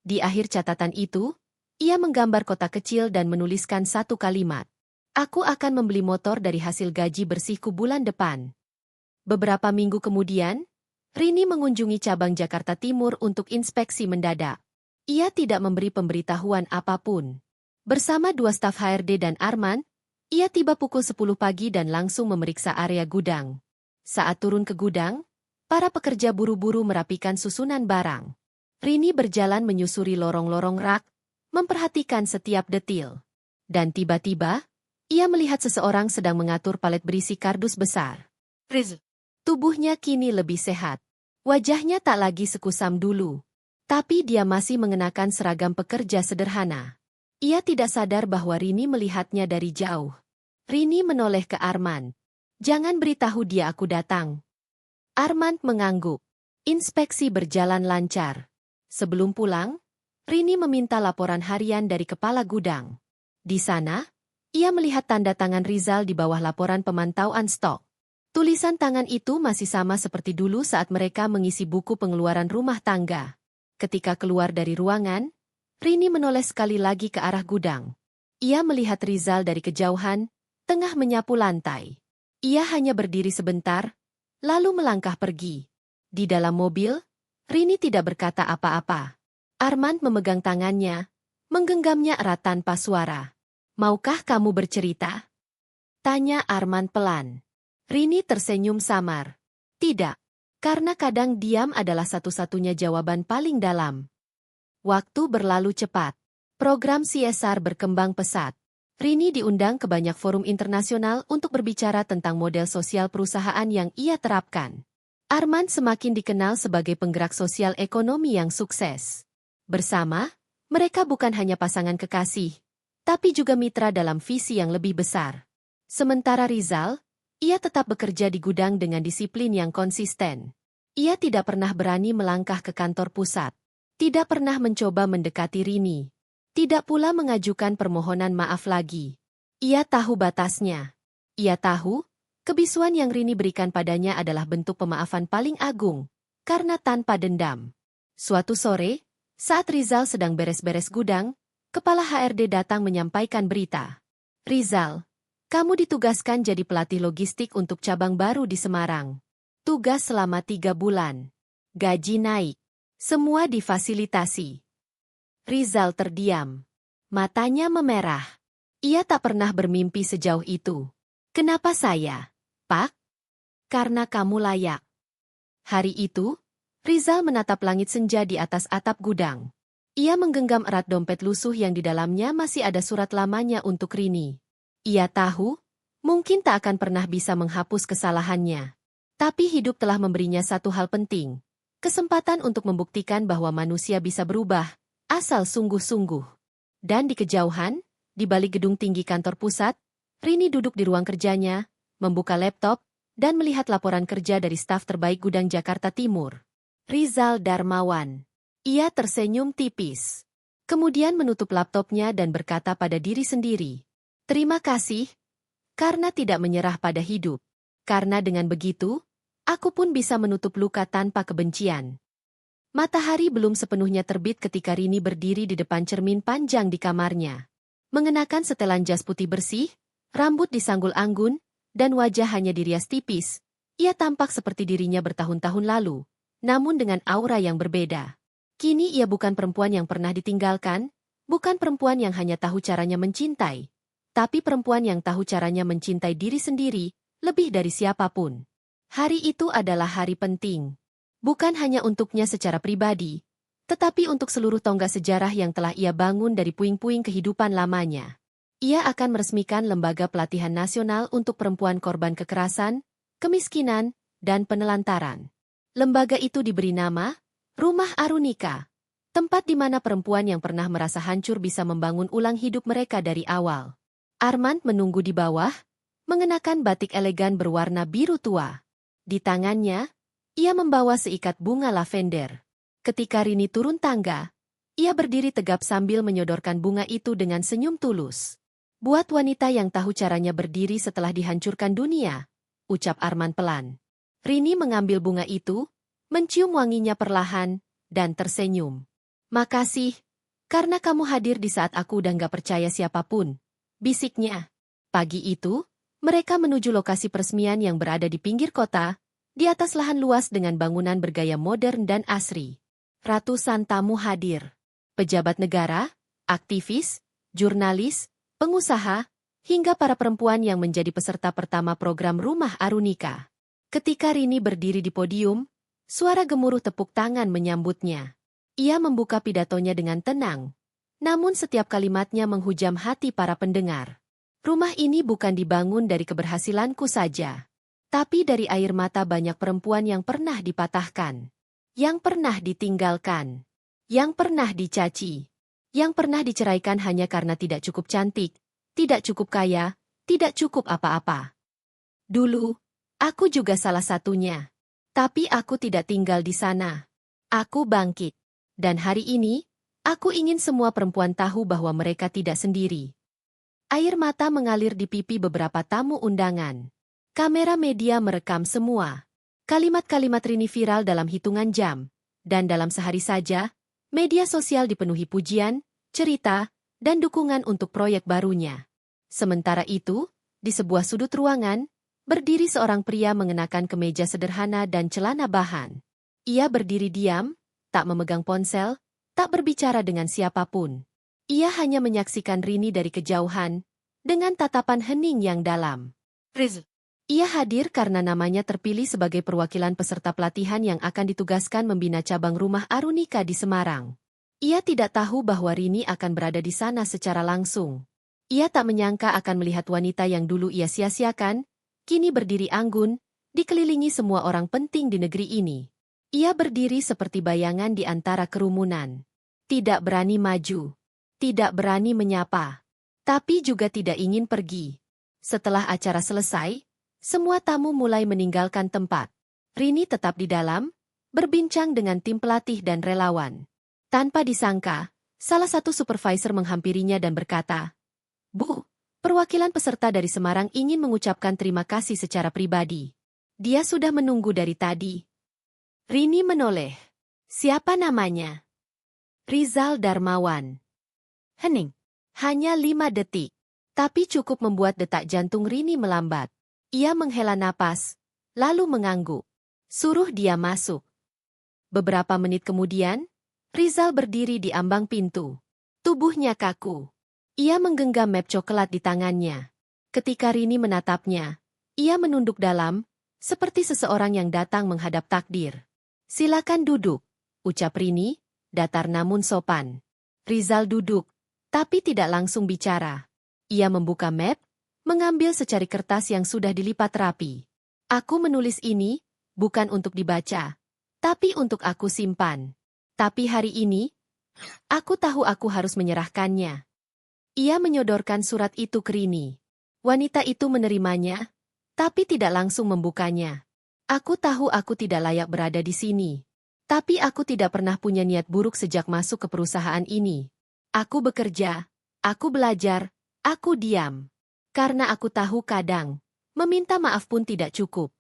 Di akhir catatan itu, ia menggambar kota kecil dan menuliskan satu kalimat. Aku akan membeli motor dari hasil gaji bersihku bulan depan. Beberapa minggu kemudian, Rini mengunjungi cabang Jakarta Timur untuk inspeksi mendadak. Ia tidak memberi pemberitahuan apapun. Bersama dua staf HRD dan Arman, ia tiba pukul 10 pagi dan langsung memeriksa area gudang. Saat turun ke gudang, para pekerja buru-buru merapikan susunan barang. Rini berjalan menyusuri lorong-lorong rak, memperhatikan setiap detil. Dan tiba-tiba, ia melihat seseorang sedang mengatur palet berisi kardus besar. Tubuhnya kini lebih sehat. Wajahnya tak lagi sekusam dulu. Tapi dia masih mengenakan seragam pekerja sederhana. Ia tidak sadar bahwa Rini melihatnya dari jauh. Rini menoleh ke Arman. Jangan beritahu dia aku datang. Arman mengangguk. Inspeksi berjalan lancar. Sebelum pulang, Rini meminta laporan harian dari kepala gudang. Di sana, ia melihat tanda tangan Rizal di bawah laporan pemantauan stok. Tulisan tangan itu masih sama seperti dulu saat mereka mengisi buku pengeluaran rumah tangga. Ketika keluar dari ruangan, Rini menoleh sekali lagi ke arah gudang. Ia melihat Rizal dari kejauhan, tengah menyapu lantai. Ia hanya berdiri sebentar, lalu melangkah pergi. Di dalam mobil, Rini tidak berkata apa-apa. Arman memegang tangannya, menggenggamnya erat tanpa suara. Maukah kamu bercerita? Tanya Arman pelan. Rini tersenyum samar. Tidak, karena kadang diam adalah satu-satunya jawaban paling dalam. Waktu berlalu cepat. Program CSR berkembang pesat. Rini diundang ke banyak forum internasional untuk berbicara tentang model sosial perusahaan yang ia terapkan. Arman semakin dikenal sebagai penggerak sosial ekonomi yang sukses. Bersama, mereka bukan hanya pasangan kekasih, tapi juga mitra dalam visi yang lebih besar. Sementara Rizal, ia tetap bekerja di gudang dengan disiplin yang konsisten. Ia tidak pernah berani melangkah ke kantor pusat. Tidak pernah mencoba mendekati Rini. Tidak pula mengajukan permohonan maaf lagi. Ia tahu batasnya. Ia tahu, kebisuan yang Rini berikan padanya adalah bentuk pemaafan paling agung, karena tanpa dendam. Suatu sore, saat Rizal sedang beres-beres gudang, kepala HRD datang menyampaikan berita. Rizal, kamu ditugaskan jadi pelatih logistik untuk cabang baru di Semarang. Tugas selama 3 bulan. Gaji naik. Semua difasilitasi. Rizal terdiam. Matanya memerah. Ia tak pernah bermimpi sejauh itu. Kenapa saya, Pak? Karena kamu layak. Hari itu, Rizal menatap langit senja di atas atap gudang. Ia menggenggam erat dompet lusuh yang di dalamnya masih ada surat lamanya untuk Rini. Ia tahu, mungkin tak akan pernah bisa menghapus kesalahannya. Tapi hidup telah memberinya satu hal penting. Kesempatan untuk membuktikan bahwa manusia bisa berubah, asal sungguh-sungguh. Dan di kejauhan, di balik gedung tinggi kantor pusat, Rini duduk di ruang kerjanya, membuka laptop, dan melihat laporan kerja dari staf terbaik gudang Jakarta Timur. Rizal Darmawan. Ia tersenyum tipis. Kemudian menutup laptopnya dan berkata pada diri sendiri. Terima kasih, karena tidak menyerah pada hidup. Karena dengan begitu, aku pun bisa menutup luka tanpa kebencian. Matahari belum sepenuhnya terbit ketika Rini berdiri di depan cermin panjang di kamarnya. Mengenakan setelan jas putih bersih, rambut disanggul anggun, dan wajah hanya dirias tipis, ia tampak seperti dirinya bertahun-tahun lalu, namun dengan aura yang berbeda. Kini ia bukan perempuan yang pernah ditinggalkan, bukan perempuan yang hanya tahu caranya mencintai, tapi perempuan yang tahu caranya mencintai diri sendiri, lebih dari siapapun. Hari itu adalah hari penting. Bukan hanya untuknya secara pribadi, tetapi untuk seluruh tonggak sejarah yang telah ia bangun dari puing-puing kehidupan lamanya. Ia akan meresmikan lembaga pelatihan nasional untuk perempuan korban kekerasan, kemiskinan, dan penelantaran. Lembaga itu diberi nama Rumah Arunika, tempat di mana perempuan yang pernah merasa hancur bisa membangun ulang hidup mereka dari awal. Armand menunggu di bawah, mengenakan batik elegan berwarna biru tua. Di tangannya, ia membawa seikat bunga lavender. Ketika Rini turun tangga, ia berdiri tegap sambil menyodorkan bunga itu dengan senyum tulus. Buat wanita yang tahu caranya berdiri setelah dihancurkan dunia, ucap Arman pelan. Rini mengambil bunga itu, mencium wanginya perlahan, dan tersenyum. Makasih, karena kamu hadir di saat aku udah gak percaya siapapun, bisiknya. Pagi itu, mereka menuju lokasi peresmian yang berada di pinggir kota, di atas lahan luas dengan bangunan bergaya modern dan asri. Ratusan tamu hadir. Pejabat negara, aktivis, jurnalis, pengusaha, hingga para perempuan yang menjadi peserta pertama program Rumah Arunika. Ketika Rini berdiri di podium, suara gemuruh tepuk tangan menyambutnya. Ia membuka pidatonya dengan tenang, namun setiap kalimatnya menghujam hati para pendengar. Rumah ini bukan dibangun dari keberhasilanku saja, tapi dari air mata banyak perempuan yang pernah dipatahkan, yang pernah ditinggalkan, yang pernah dicaci, yang pernah diceraikan hanya karena tidak cukup cantik, tidak cukup kaya, tidak cukup apa-apa. Dulu, aku juga salah satunya. Tapi aku tidak tinggal di sana. Aku bangkit. Dan hari ini, aku ingin semua perempuan tahu bahwa mereka tidak sendiri. Air mata mengalir di pipi beberapa tamu undangan. Kamera media merekam semua. Kalimat-kalimat Rini viral dalam hitungan jam. Dan dalam sehari saja, media sosial dipenuhi pujian, cerita, dan dukungan untuk proyek barunya. Sementara itu, di sebuah sudut ruangan, berdiri seorang pria mengenakan kemeja sederhana dan celana bahan. Ia berdiri diam, tak memegang ponsel, tak berbicara dengan siapapun. Ia hanya menyaksikan Rini dari kejauhan, dengan tatapan hening yang dalam. Riz. Ia hadir karena namanya terpilih sebagai perwakilan peserta pelatihan yang akan ditugaskan membina cabang Rumah Arunika di Semarang. Ia tidak tahu bahwa Rini akan berada di sana secara langsung. Ia tak menyangka akan melihat wanita yang dulu ia sia-siakan, kini berdiri anggun, dikelilingi semua orang penting di negeri ini. Ia berdiri seperti bayangan di antara kerumunan. Tidak berani maju. Tidak berani menyapa. Tapi juga tidak ingin pergi. Setelah acara selesai, semua tamu mulai meninggalkan tempat. Rini tetap di dalam, berbincang dengan tim pelatih dan relawan. Tanpa disangka, salah satu supervisor menghampirinya dan berkata, "Bu, perwakilan peserta dari Semarang ingin mengucapkan terima kasih secara pribadi. Dia sudah menunggu dari tadi." Rini menoleh. "Siapa namanya?" "Rizal Darmawan." Hening. Hanya 5 detik. Tapi cukup membuat detak jantung Rini melambat. Ia menghela napas, lalu mengangguk. Suruh dia masuk. Beberapa menit kemudian, Rizal berdiri di ambang pintu. Tubuhnya kaku. Ia menggenggam map coklat di tangannya. Ketika Rini menatapnya, ia menunduk dalam, seperti seseorang yang datang menghadap takdir. "Silakan duduk," ucap Rini, datar namun sopan. Rizal duduk, tapi tidak langsung bicara. Ia membuka map, mengambil secari kertas yang sudah dilipat rapi. "Aku menulis ini, bukan untuk dibaca, tapi untuk aku simpan. Tapi hari ini, aku tahu aku harus menyerahkannya." Ia menyodorkan surat itu ke Rini. Wanita itu menerimanya, tapi tidak langsung membukanya. "Aku tahu aku tidak layak berada di sini. Tapi aku tidak pernah punya niat buruk sejak masuk ke perusahaan ini. Aku bekerja, aku belajar, aku diam. Karena aku tahu kadang, meminta maaf pun tidak cukup."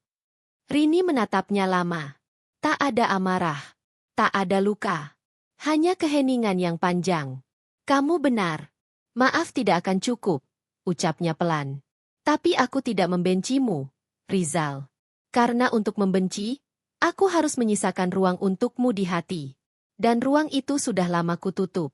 Rini menatapnya lama. Tak ada amarah, tak ada luka. Hanya keheningan yang panjang. "Kamu benar. Maaf tidak akan cukup," ucapnya pelan. "Tapi aku tidak membencimu, Rizal. Karena untuk membenci, aku harus menyisakan ruang untukmu di hati. Dan ruang itu sudah lama kututup."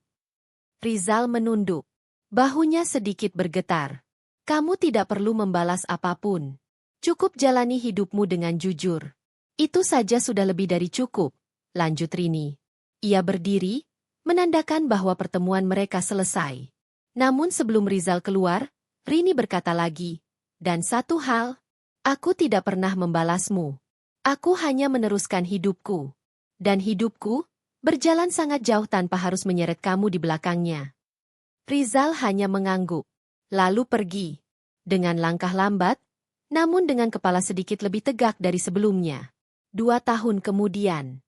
Rizal menunduk. Bahunya sedikit bergetar. "Kamu tidak perlu membalas apapun. Cukup jalani hidupmu dengan jujur. Itu saja sudah lebih dari cukup," lanjut Rini. Ia berdiri, menandakan bahwa pertemuan mereka selesai. Namun sebelum Rizal keluar, Rini berkata lagi, "Dan satu hal, aku tidak pernah membalasmu. Aku hanya meneruskan hidupku. Dan hidupku berjalan sangat jauh tanpa harus menyeret kamu di belakangnya." Rizal hanya mengangguk, lalu pergi. Dengan langkah lambat, namun dengan kepala sedikit lebih tegak dari sebelumnya. 2 tahun kemudian.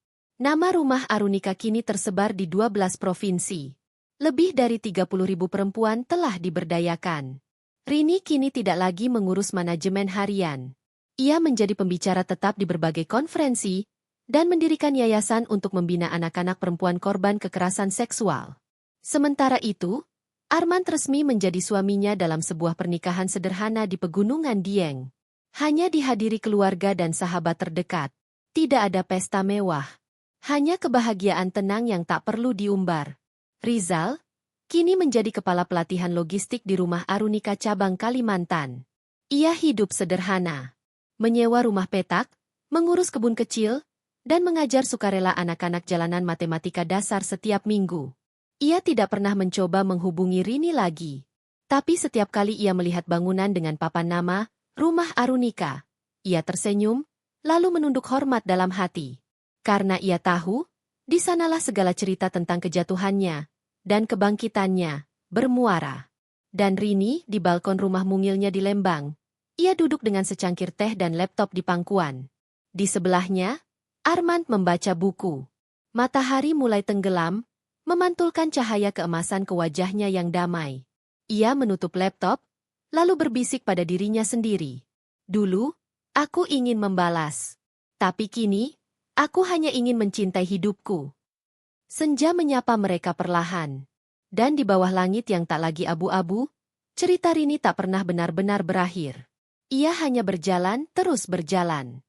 Nama rumah Arunika kini tersebar di 12 provinsi. Lebih dari 30.000 perempuan telah diberdayakan. Rini kini tidak lagi mengurus manajemen harian. Ia menjadi pembicara tetap di berbagai konferensi dan mendirikan yayasan untuk membina anak-anak perempuan korban kekerasan seksual. Sementara itu, Armand resmi menjadi suaminya dalam sebuah pernikahan sederhana di Pegunungan Dieng. Hanya dihadiri keluarga dan sahabat terdekat. Tidak ada pesta mewah. Hanya kebahagiaan tenang yang tak perlu diumbar. Rizal, kini menjadi kepala pelatihan logistik di rumah Arunika cabang Kalimantan. Ia hidup sederhana. Menyewa rumah petak, mengurus kebun kecil, dan mengajar sukarela anak-anak jalanan matematika dasar setiap minggu. Ia tidak pernah mencoba menghubungi Rini lagi. Tapi setiap kali ia melihat bangunan dengan papan nama, Rumah Arunika, ia tersenyum, lalu menunduk hormat dalam hati. Karena ia tahu, di sanalah segala cerita tentang kejatuhannya dan kebangkitannya bermuara. Dan Rini di balkon rumah mungilnya di Lembang. Ia duduk dengan secangkir teh dan laptop di pangkuan. Di sebelahnya, Armand membaca buku. Matahari mulai tenggelam, memantulkan cahaya keemasan ke wajahnya yang damai. Ia menutup laptop, lalu berbisik pada dirinya sendiri. Dulu, aku ingin membalas. Tapi kini, aku hanya ingin mencintai hidupku. Senja menyapa mereka perlahan. Dan di bawah langit yang tak lagi abu-abu, cerita Rini tak pernah benar-benar berakhir. Ia hanya berjalan, terus berjalan.